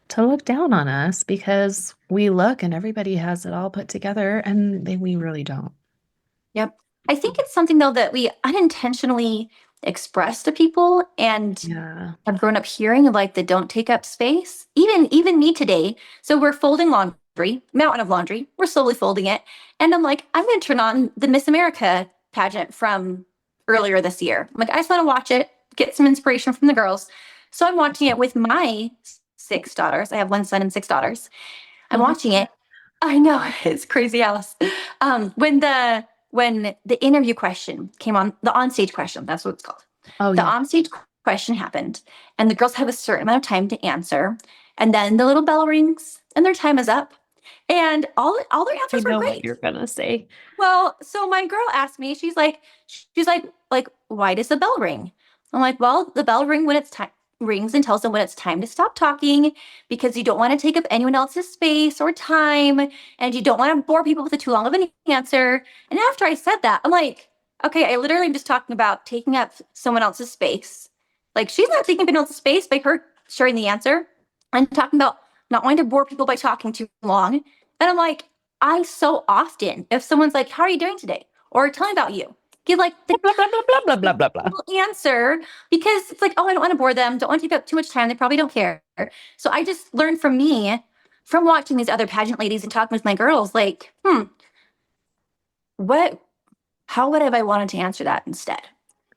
to look down on us because we look and everybody has it all put together and we really don't. Yep. I think it's something though that we unintentionally express to people and Yeah. have grown up hearing of like the don't take up space. Even me today. So we're folding laundry, mountain of laundry. We're slowly folding it. And I'm like, I'm gonna turn on the Miss America pageant from earlier this year. I'm like, I just want to watch it, get some inspiration from the girls. So I'm watching it with my 6 daughters. I have one son and 6 daughters. I'm watching it. I know it's crazy, Alice. When the interview question came on, the onstage question, that's what it's called. Oh, The yeah. onstage question happened, and the girls have a certain amount of time to answer, and then the little bell rings, and their time is up, and all their I answers were know what great. you're gonna say. Well, so my girl asked me, she's like, why does the bell ring? I'm like, well, the bell ring when it's time rings and tells them when it's time to stop talking because you don't want to take up anyone else's space or time and you don't want to bore people with a too long of an answer. And after I said that, I'm like, okay, I literally am just talking about taking up someone else's space. Like she's not taking up anyone else's space by her sharing the answer. I'm talking about not wanting to bore people by talking too long. And I'm like, I so often, if someone's like, how are you doing today? Or tell me about you, give like the Blah, blah, blah, blah, blah, blah, blah, blah. answer because it's like, oh, I don't want to bore them. Don't want to take up too much time. They probably don't care. So I just learned from me from watching these other pageant ladies and talking with my girls, like, what, how would have I wanted to answer that instead?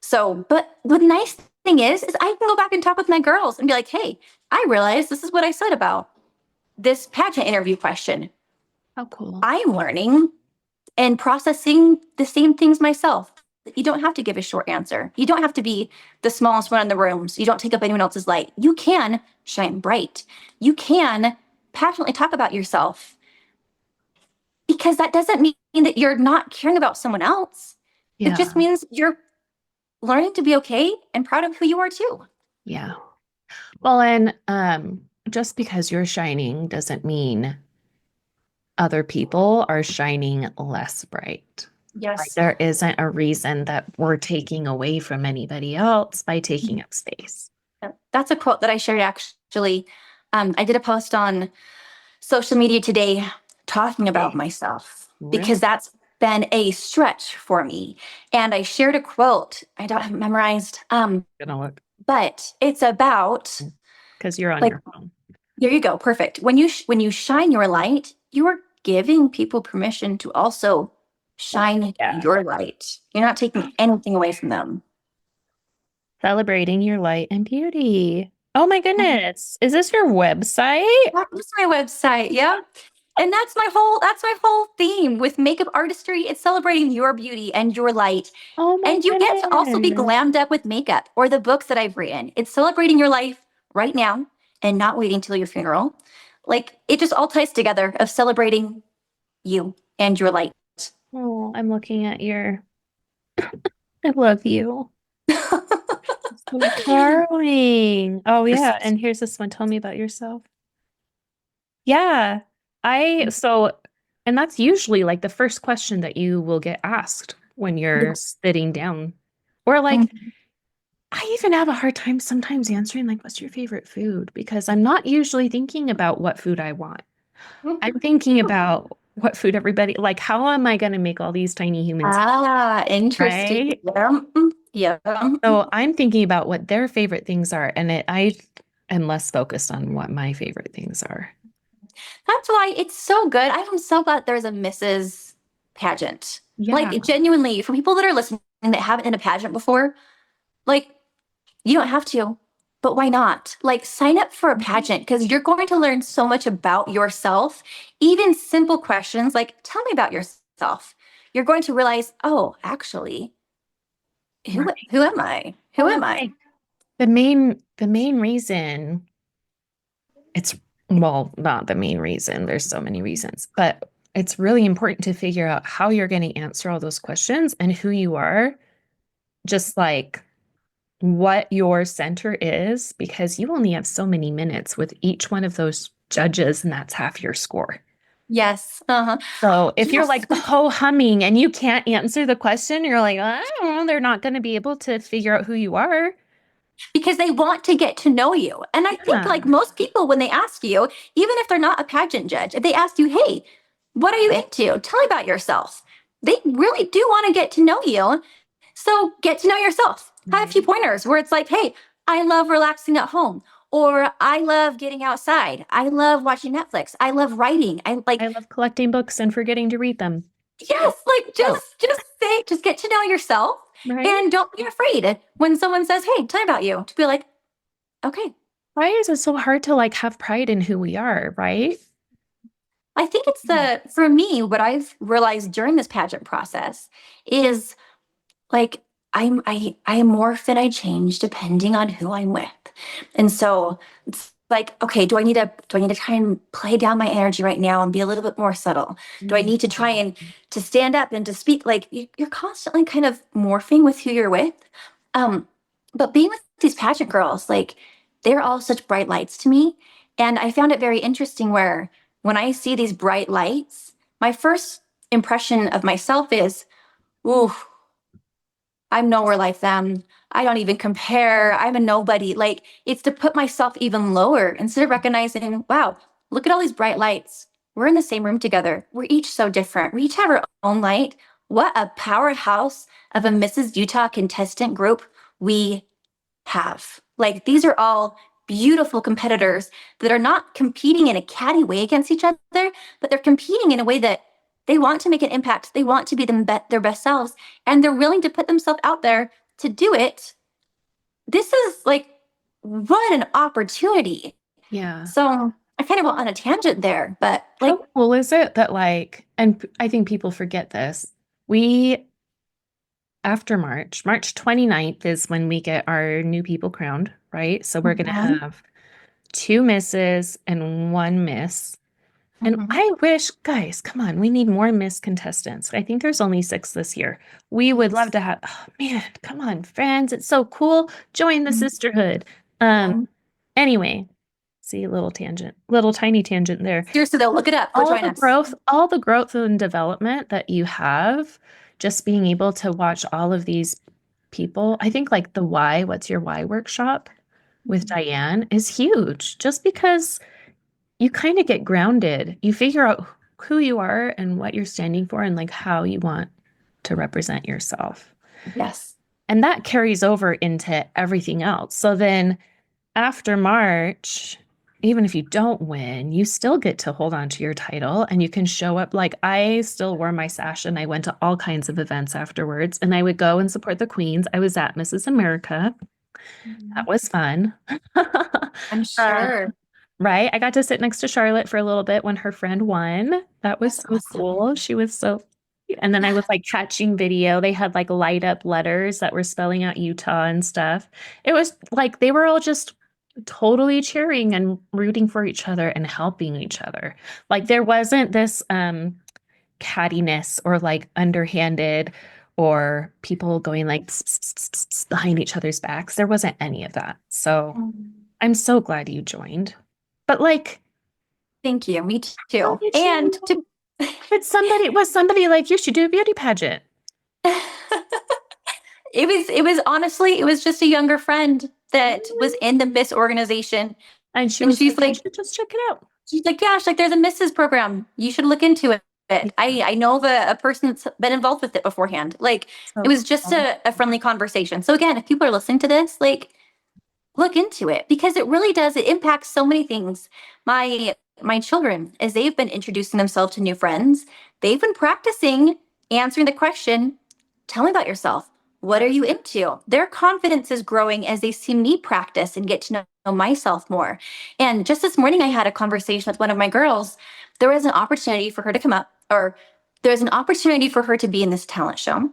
So, but the nice thing is I can go back and talk with my girls and be like, hey, I realized this is what I said about this pageant interview question. How cool. I'm learning and processing the same things myself. You don't have to give a short answer. You don't have to be the smallest one in the room so you don't take up anyone else's light. You can shine bright. You can passionately talk about yourself, because that doesn't mean that you're not caring about someone else. Yeah. It just means you're learning to be okay and proud of who you are too. Yeah. Well, and just because you're shining doesn't mean other people are shining less bright. Yes. Like, there isn't a reason that we're taking away from anybody else by taking up space. That's a quote that I shared actually. I did a post on social media today talking about myself, because that's been a stretch for me. And I shared a quote. I don't have it memorized. Gonna look But it's about, because you're on like, your phone. there you go. Perfect. When you shine your light, you are giving people permission to also shine your light. You're not taking anything away from them. Celebrating your light and beauty. Oh my goodness. Is this your website? That's my website. Yeah. And that's my whole theme with makeup artistry. It's celebrating your beauty and your light. Oh my And you get to also be goodness. glammed up with makeup, or the books that I've written. It's celebrating your life right now and not waiting till your funeral. Like, it just all ties together of celebrating you and your light. Oh, I'm looking at your I love you. So charming. Oh yeah. And here's this one. Tell me about yourself. Yeah. And that's usually like the first question that you will get asked when you're sitting down. Or like, I even have a hard time sometimes answering like, what's your favorite food? Because I'm not usually thinking about what food I want. I'm thinking about what food everybody, like, how am I going to make all these tiny humans? Interesting. Right? Yeah. So I'm thinking about what their favorite things are, and I am less focused on what my favorite things are. That's why it's so good. I'm so glad there's a Mrs. Pageant. Yeah. Like, genuinely, for people that are listening that haven't done a pageant before, like, you don't have to, but why not? Like, sign up for a pageant, because you're going to learn so much about yourself. Even simple questions like, tell me about yourself. You're going to realize, oh, actually, who am I? Who am I? The main reason well, not the main reason. There's so many reasons, but it's really important to figure out how you're going to answer all those questions and who you are, just like what your center is, because you only have so many minutes with each one of those judges, and that's half your score. Yes. So if you're like ho-humming and you can't answer the question, you're like, I don't know, they're not going to be able to figure out who you are. Because they want to get to know you. And I think, like, most people, when they ask you, even if they're not a pageant judge, if they ask you, hey, what are you into? Tell me about yourself. They really do want to get to know you. So get to know yourself. Have a few pointers where it's like, hey, I love relaxing at home, or I love getting outside. I love watching Netflix. I love writing. I love collecting books and forgetting to read them. Yes, like, just get to know yourself. Right. And don't be afraid when someone says, hey, tell me about you, to be like, okay. Why is it so hard to like have pride in who we are, right? I think it's for me, what I've realized during this pageant process is, like, I morph and I change depending on who I'm with. And so it's like, okay, do I need to try and play down my energy right now and be a little bit more subtle? Do I need to try and to stand up and to speak? Like, you're constantly kind of morphing with who you're with. But being with these pageant girls, like, they're all such bright lights to me. And I found it very interesting where when I see these bright lights, my first impression of myself is, ooh, I'm nowhere like them. I don't even compare. I'm a nobody. Like, it's to put myself even lower instead of recognizing, wow, look at all these bright lights. We're in the same room together. We're each so different. We each have our own light. What a powerhouse of a Mrs. Utah contestant group we have. Like, these are all beautiful competitors that are not competing in a catty way against each other, but they're competing in a way that they want to make an impact. They want to be their best selves, and they're willing to put themselves out there to do it. This is like, what an opportunity. Yeah. So I kind of went on a tangent there, but like, How cool is it that like, and I think people forget this. We, after March 29th is when we get our new people crowned, right? So we're going to Mhm. have two misses and one miss. And Mhm. I wish, guys, come on, we need more Miss contestants. I think there's only 6 this year. We would love to have, oh man, come on, friends. It's so cool. Join the sisterhood. Um, anyway, see a little tangent, little tiny tangent there. Seriously though, look it up. Go join us. All the growth and development that you have, just being able to watch all of these people. I think like the why, what's your why workshop with Diane is huge, just because you kind of get grounded. You figure out who you are and what you're standing for and like how you want to represent yourself. Yes. And that carries over into everything else. So then after March, even if you don't win, you still get to hold on to your title and you can show up. Like I still wore my sash and I went to all kinds of events afterwards and I would go and support the queens. I was at Mrs. America. That was fun. I'm sure. Right. I got to sit next to Charlotte for a little bit when her friend won. That was That's so awesome. cool. She was so, and then I was like catching video. They had like light up letters that were spelling out Utah and stuff. It was like they were all just totally cheering and rooting for each other and helping each other. Like there wasn't this cattiness or like underhanded or people going like behind each other's backs. There wasn't any of that. So I'm so glad you joined. But like, Thank you. Me how too. did And you? to But somebody was somebody like you should do a beauty pageant, it was honestly, it was just a younger friend that was in the Miss organization. and she And was she's like, "You like, should just check it out." yeah, she's like, there's a Mrs. program. You should look into it. I know a person that's been involved with it beforehand. Like it So was just cool. a friendly conversation. So again, if people are listening to this, like look into it because it really does. It impacts so many things. My children, as they've been introducing themselves to new friends, they've been practicing answering the question, tell me about yourself. What are you into? Their confidence is growing as they see me practice and get to know myself more. And just this morning, I had a conversation with one of my girls. There was an opportunity for her to come up, or there's an opportunity for her to be in this talent show.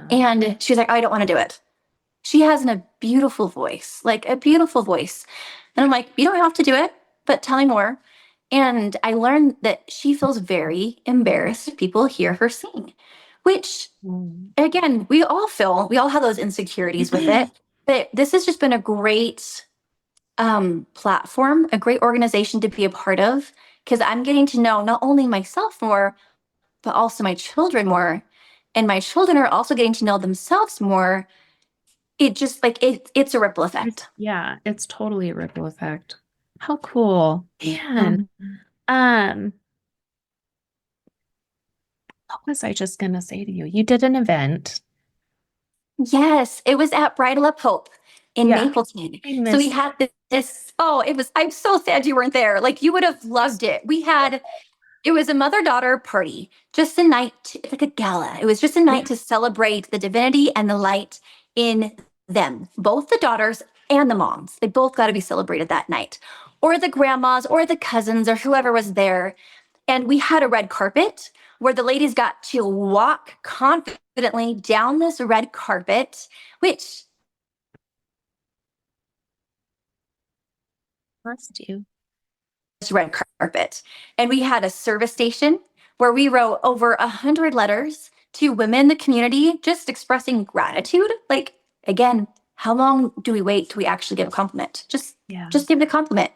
And she's like, I don't want to do it. She has a beautiful voice, like a beautiful voice. And I'm like, you don't have to do it, but tell me more. And I learned that she feels very embarrassed if people hear her sing, which again, we all have those insecurities with it. But this has just been a great platform, a great organization to be a part of, because I'm getting to know not only myself more, but also my children more. And my children are also getting to know themselves more. It just like it's a ripple effect. Yeah, it's totally a ripple effect. How cool. Man. Mhm. Um, what was I just gonna say to you? You did an event. Yes, it was at Bridal Up Hope in Yeah, Mapleton. I So we missed. had this, oh, it was, I'm so sad you weren't there. Like you would have loved it. It was a mother-daughter party, just a night, like a gala. It was just a night to celebrate the divinity and the light in them, both the daughters and the moms. They both got to be celebrated that night, or the grandmas, or the cousins, or whoever was there. And we had a red carpet where the ladies got to walk confidently down this red carpet, which Must you? is red carpet. And we had a service station where we wrote over 100 letters to women in the community, just expressing gratitude. Like, again, how long do we wait till we actually give a compliment? Yeah. Just give the compliment.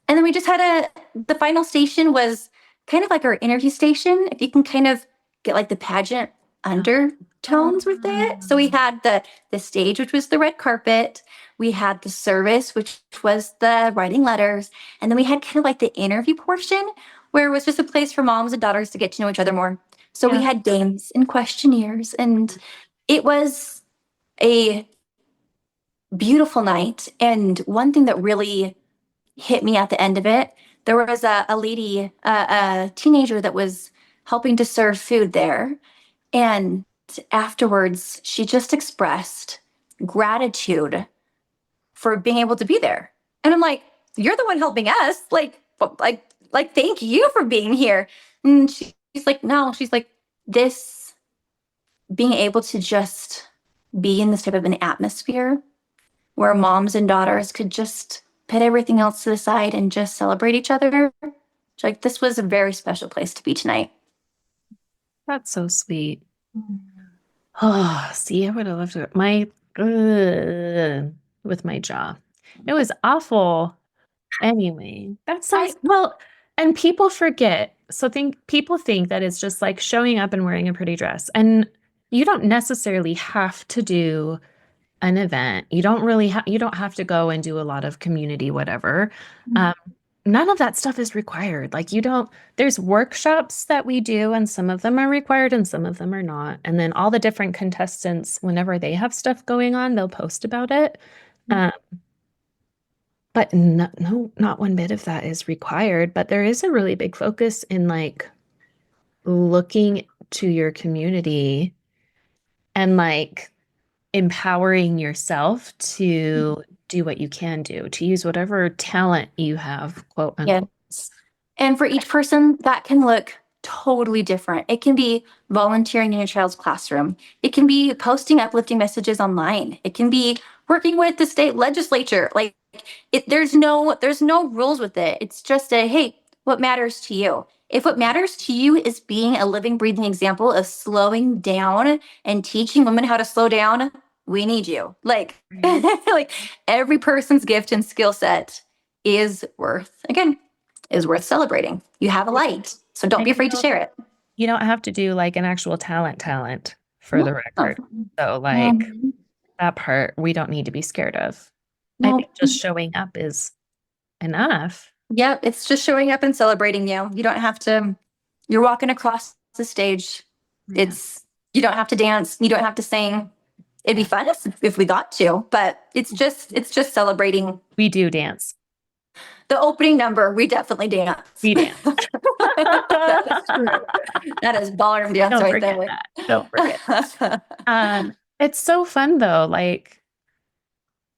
And then we just had the final station was kind of like our interview station. If you can kind of get like the pageant undertones with it. So we had the stage, which was the red carpet. We had the service, which was the writing letters. And then we had kind of like the interview portion where it was just a place for moms and daughters to get to know each other more. So we Yeah. had games and questionnaires, and it was a beautiful night. And one thing that really hit me at the end of it. There was a lady, a teenager that was helping to serve food there. And afterwards, she just expressed gratitude for being able to be there. And I'm like, you're the one helping us. Thank you for being here. And she's like, no, she's like, this being able to just be in this type of an atmosphere where moms and daughters could just put everything else to the side and just celebrate each other. Like, this was a very special place to be tonight. That's so sweet. Oh, see, I would have loved to with my jaw. It was awful. Anyway, that sounds well, and people forget. So people think that it's just like showing up and wearing a pretty dress. And you don't necessarily have to do an event. You don't have to go and do a lot of community whatever. Um, none of that stuff is required. Like there's workshops that we do, and some of them are required and some of them are not. And then all the different contestants, whenever they have stuff going on, they'll post about it. Um, but no, not one bit of that is required. But there is a really big focus in like looking to your community and like empowering yourself to do what you can do, to use whatever talent you have, quote unquote. Yes. And for each person, that can look totally different. It can be volunteering in your child's classroom. It can be posting uplifting messages online. It can be working with the state legislature. There's no rules with it. It's just hey, what matters to you? If what matters to you is being a living, breathing example of slowing down and teaching women how to slow down, we need you. Like every person's gift and skill set is worth celebrating. You have a light, so don't be afraid to share it. You don't have to do like an actual talent for the record. So like that part we don't need to be scared of. I think just showing up is enough. Yep, it's just showing up and celebrating you. You don't have to, you're walking across the stage. Yeah. You don't have to dance. You don't have to sing. It'd be fun if we got to, but it's just celebrating. We do dance. The opening number, we definitely dance. We dance. That is true. That is ballroom dance Don't right forget there. that. Don't forget. It's so fun though. Like,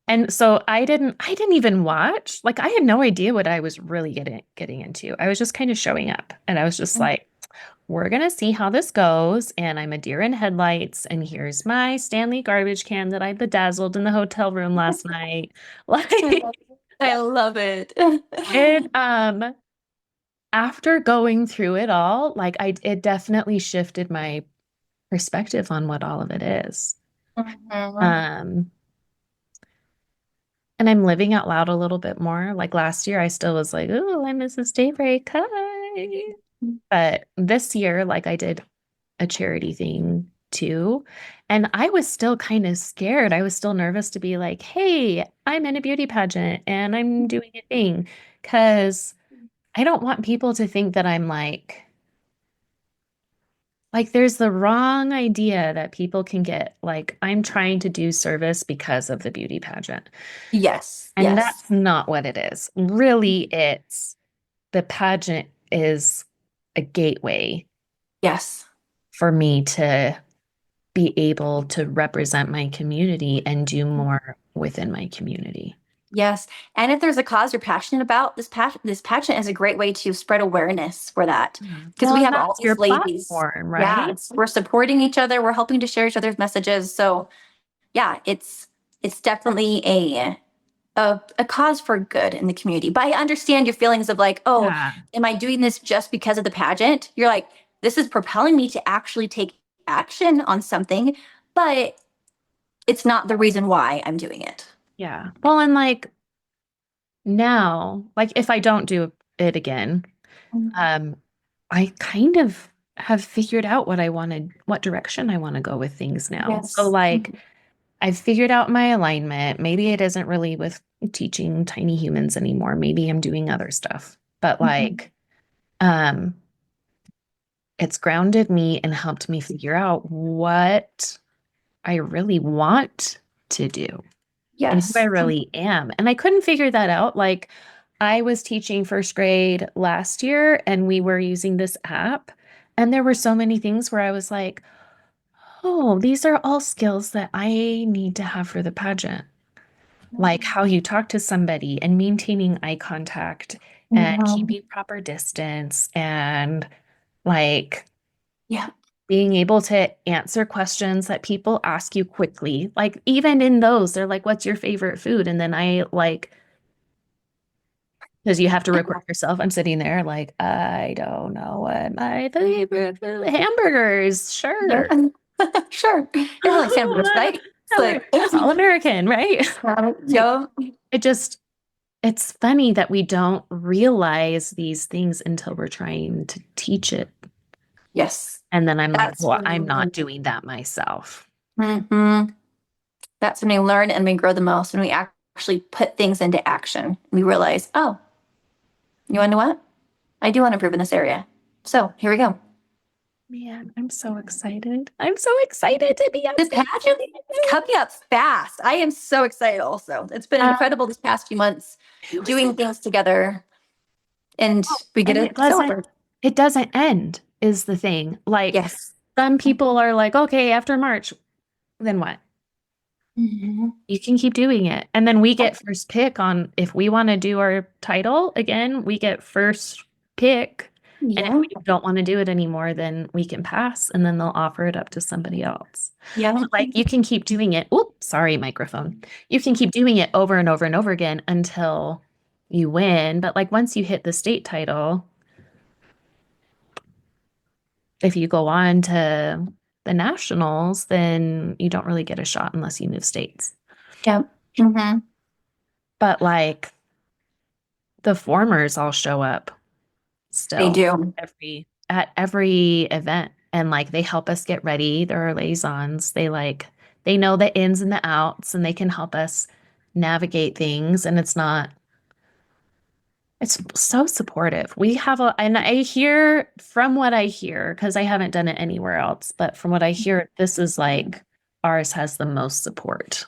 and so I didn't even watch. Like, I had no idea what I was really getting into. I was just kind of showing up, and I was just like, we're gonna see how this goes. And I'm a deer in headlights. And here's my Stanley garbage can that I bedazzled in the hotel room last night. Like, I love it. it after going through it all, like it definitely shifted my perspective on what all of it is. And I'm living out loud a little bit more. Like last year, I still was like, oh, I'm Mrs. Daybreak. Hi. But this year, like I did a charity thing too. And I was still kind of scared. I was still nervous to be like, hey, I'm in a beauty pageant and I'm doing a thing. Because I don't want people to think that I'm like there's the wrong idea that people can get. Like I'm trying to do service because of the beauty pageant. Yes. And yes. that's not what it is. Really, it's the pageant is a gateway. Yes. For me to be able to represent my community and do more within my community. Yes. And if there's a cause you're passionate about, this pageant is a great way to spread awareness for that. Because we have all these ladies. Platform, right? Yeah, we're supporting each other. We're helping to share each other's messages. So yeah, it's definitely a cause for good in the community. But I understand your feelings of like, oh, am I doing this just because of the pageant? You're like, this is propelling me to actually take action on something, but it's not the reason why I'm doing it. Yeah. Well, and like now, like if I don't do it again, I kind of have figured out what direction I want to go with things now. Yes. So like I've figured out my alignment. Maybe it isn't really with teaching tiny humans anymore. Maybe I'm doing other stuff. But like it's grounded me and helped me figure out what I really want to do. Yes. And who I really am. And I couldn't figure that out. Like I was teaching first grade last year and we were using this app. And there were so many things where I was like, oh, these are all skills that I need to have for the pageant. Like how you talk to somebody and maintaining eye contact and Mhm. keeping proper distance and like Yeah. being able to answer questions that people ask you quickly. Like even in those, they're like, what's your favorite food? And then I like, because you have to record yourself. I'm sitting there like, I don't know what my favorite food, hamburgers, Yeah. sure. Sure. Everyone likes hamburgers, right? It's like, That's all American, right? Like yeah. it just it's funny that we don't realize these things until we're trying to teach it. Yes. And then I'm like, That's well, I'm when not doing that myself. that's when we learn and we grow the most when we actually put things into action. We realize, oh, you want to know what? I do want to improve in this area. So here we go. Man, I'm so excited. I'm so excited to be on The stage. pageant is coming up fast. I am so excited also. It's been incredible this past few months doing things together and we get And to celebrate. it doesn't end is the thing. Like Yes. some people are like, okay, after March, then what? Mhm. You can keep doing it. And then we get first pick on if we want to do our title again, we get first pick. And if Yeah. we don't want to do it anymore, then we can pass and then they'll offer it up to somebody else. Yeah. Like you can keep doing it. Oops, sorry, microphone. You can keep doing it over and over and over again until you win. But like once you hit the state title, if you go on to the nationals, then you don't really get a shot unless you move states. Yeah. Mm-hmm. But like the formers all show up They still do. at every event and like they help us get ready. There are liaisons. They know the ins and the outs and they can help us navigate things and it's so supportive. We have and I hear from what I hear because I haven't done it anywhere else, but from what I hear this is like ours has the most support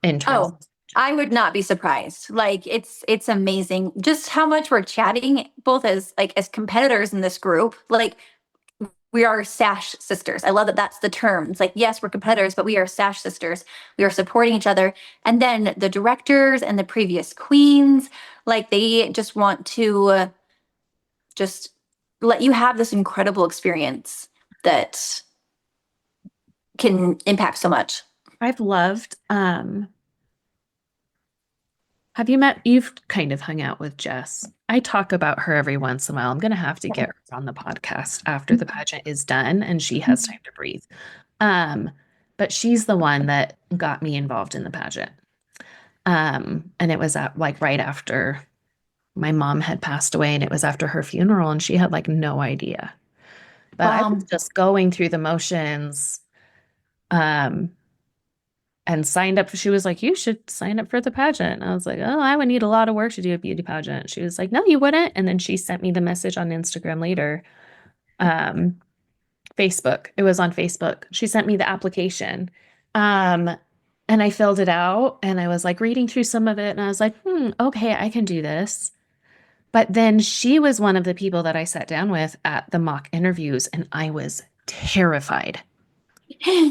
in terms. Oh, I would not be surprised. Like it's amazing just how much we're chatting both as competitors in this group. Like we are sash sisters. I love that that's the term. It's like yes, we're competitors, but we are sash sisters. We are supporting each other. And then the directors and the previous queens, like they just want to just let you have this incredible experience that can impact so much. I've loved you've kind of hung out with Jess. I talk about her every once in a while. I'm going to have to get her on the podcast after the pageant is done and she has time to breathe. Um, but she's the one that got me involved in the pageant. And it was at like right after my mom had passed away and it was after her funeral and she had like no idea. But I was just going through the motions. And signed up. She was like, you should sign up for the pageant. And I was like, oh, I would need a lot of work to do a beauty pageant. She was like, no, you wouldn't. And then she sent me the message on Instagram later. Um, Facebook. It was on Facebook. She sent me the application. Um, and I filled it out and I was like reading through some of it and I was like, okay, I can do this. But then she was one of the people that I sat down with at the mock interviews and I was terrified. Yeah.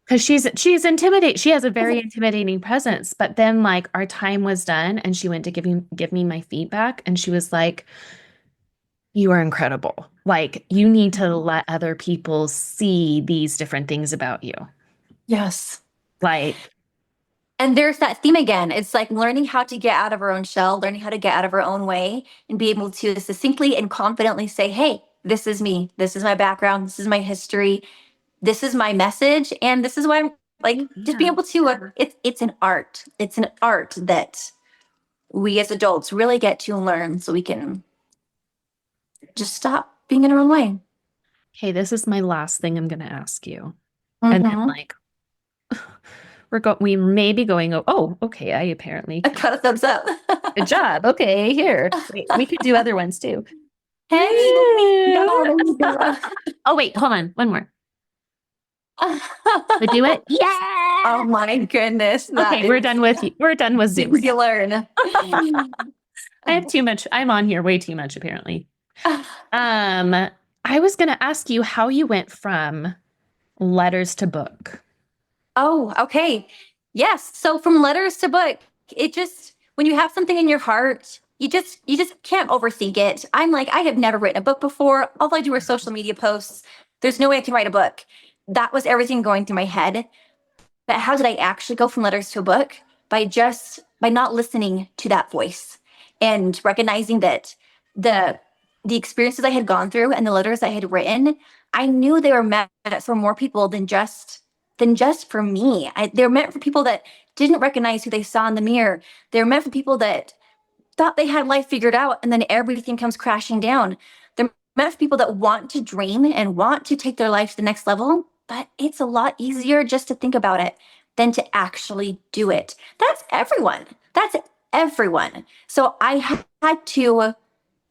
Because she's intimidating. She has a very intimidating presence. But then like our time was done and she went to give me my feedback and she was like, you are incredible. Like you need to let other people see these different things about you. Yes. Like, And there's that theme again. It's like learning how to get out of our own shell, learning how to get out of our own way and be able to succinctly and confidently say, hey, this is me. This is my background. This is my history. This is my message. And this is why I'm like, just being able to, it's an art. It's an art that we as adults really get to learn so we can just stop being in our own way. hey, this is my last thing I'm gonna ask you. And then Mm-hmm. like we may be going, oh, okay, I apparently I got a thumbs up. good job. Okay, here. Wait, we could do other ones too. Hey. Oh, wait, hold on. One more. We do it. Yeah. Oh my goodness. Okay, we're done with Zoom. Things you learn. I have too much. I'm on here way too much, apparently. I was going to ask you how you went from letters to book. Oh, okay. Yes. So from letters to book, when you have something in your heart, you just can't overthink it. I'm like, I have never written a book before. All I do are social media posts. There's no way I can write a book. That was everything going through my head. But how did I actually go from letters to a book? By not listening to that voice and recognizing that the experiences I had gone through and the letters I had written, I knew they were meant for more people than just for me. They're meant for people that didn't recognize who they saw in the mirror. They're meant for people that thought they had life figured out and then everything comes crashing down. They're meant for people that want to dream and want to take their life to the next level, but it's a lot easier just to think about it than to actually do it. That's everyone. That's everyone. So I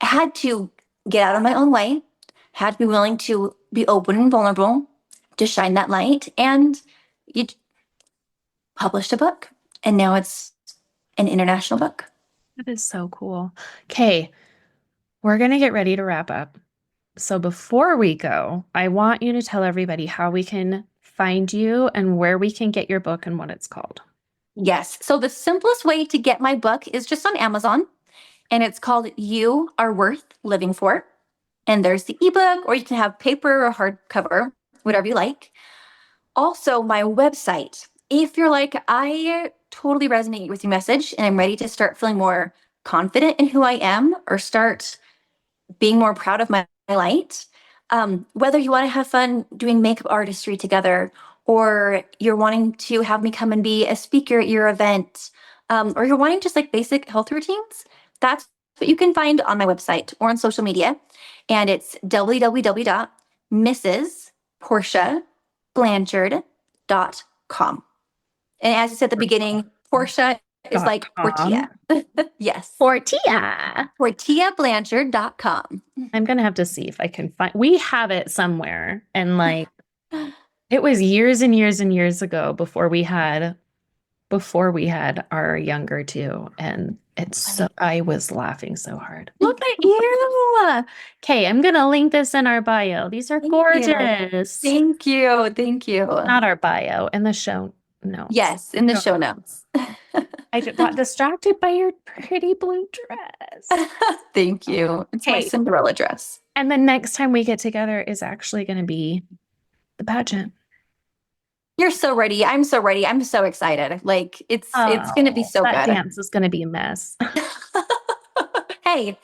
had to get out of my own way, had to be willing to be open and vulnerable, to shine that light, and you published a book. And now it's an international book. That is so cool. Okay, we're going to get ready to wrap up. So before we go, I want you to tell everybody how we can find you and where we can get your book and what it's called. Yes. So the simplest way to get my book is just on Amazon, and it's called You Are Worth Living For. And there's the ebook, or you can have paper or hardcover, whatever you like. Also, my website. If you're like, I totally resonate with your message and I'm ready to start feeling more confident in who I am or start being more proud of my light, whether you want to have fun doing makeup artistry together, or you're wanting to have me come and be a speaker at your event, or you're wanting just like basic health routines, that's what you can find on my website or on social media. And it's www.mrsportiablanchard.com. And as you said at the beginning, Portia is like Portia. Yes. Portia. PortiaBlanchard.com. I'm going to have to see if I can find, we have it somewhere. And like, it was years and years and years ago before we had our younger two. And I was laughing so hard. Look at you. Okay, I'm going to link this in our bio. These are gorgeous. Thank you. Thank you. Not our bio, in the show notes. Yes, in the show notes. I got distracted by your pretty blue dress. Thank you. It's my Cinderella dress. And the next time we get together is actually going to be the pageant. You're so ready. I'm so ready. I'm so excited. Like it's going to be so that good. Dance is going to be a mess. Hey,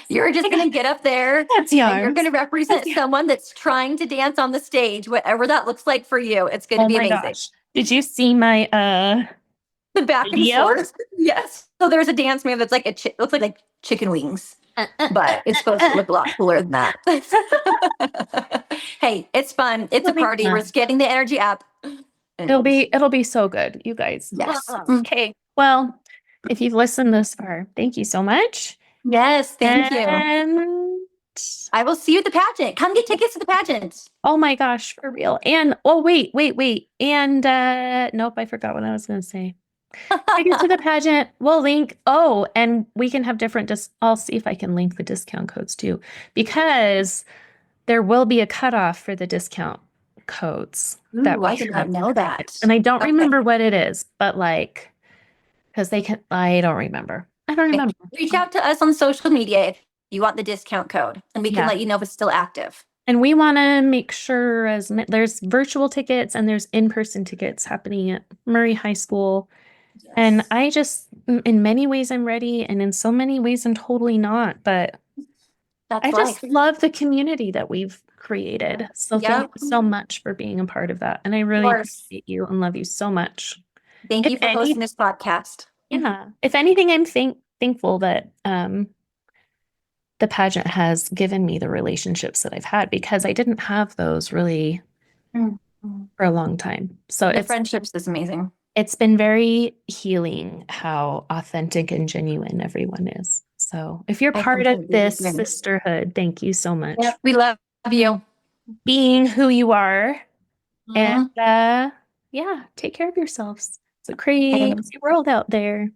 you're just going to get up there. That's and you're going to represent someone that's trying to dance on the stage, whatever that looks like for you. It's going to be amazing. Gosh. Did you see my the back video? And forth? Yes. So there's a dance move that's like looks like chicken wings. But it's supposed to look a lot cooler than that. Hey, it's fun. It's a party. We're just getting the energy up. It'll be so good, you guys. Yes. Okay. Well, if you've listened this far, thank you so much. Yes, thank you. And I will see you at the pageant. Come get tickets to the pageant. Oh my gosh, for real. And wait. And nope, I forgot what I was going to say. Tickets to the pageant. We'll link. Oh, and we can have different. I'll see if I can link the discount codes too, because there will be a cutoff for the discount codes. Ooh, I did not know that. And I don't remember what it is, but like, because I don't remember. Reach out to us on social media if you want the discount code, and we can let you know if it's still active. And we want to make sure there's virtual tickets and there's in-person tickets happening at Murray High School. Yes. And I just, in many ways, I'm ready. And in so many ways, I'm totally not. But I just love the community that we've created. So thank you so much for being a part of that. And I really appreciate you and love you so much. Thank you for hosting this podcast. Yeah. If anything, I'm thankful that the pageant has given me the relationships that I've had, because I didn't have those really for a long time. So the friendships is amazing. It's been very healing how authentic and genuine everyone is. So if you're part of this sisterhood, thank you so much. Yep, we love you. Being who you are. And yeah, take care of yourselves. It's a And crazy world out there.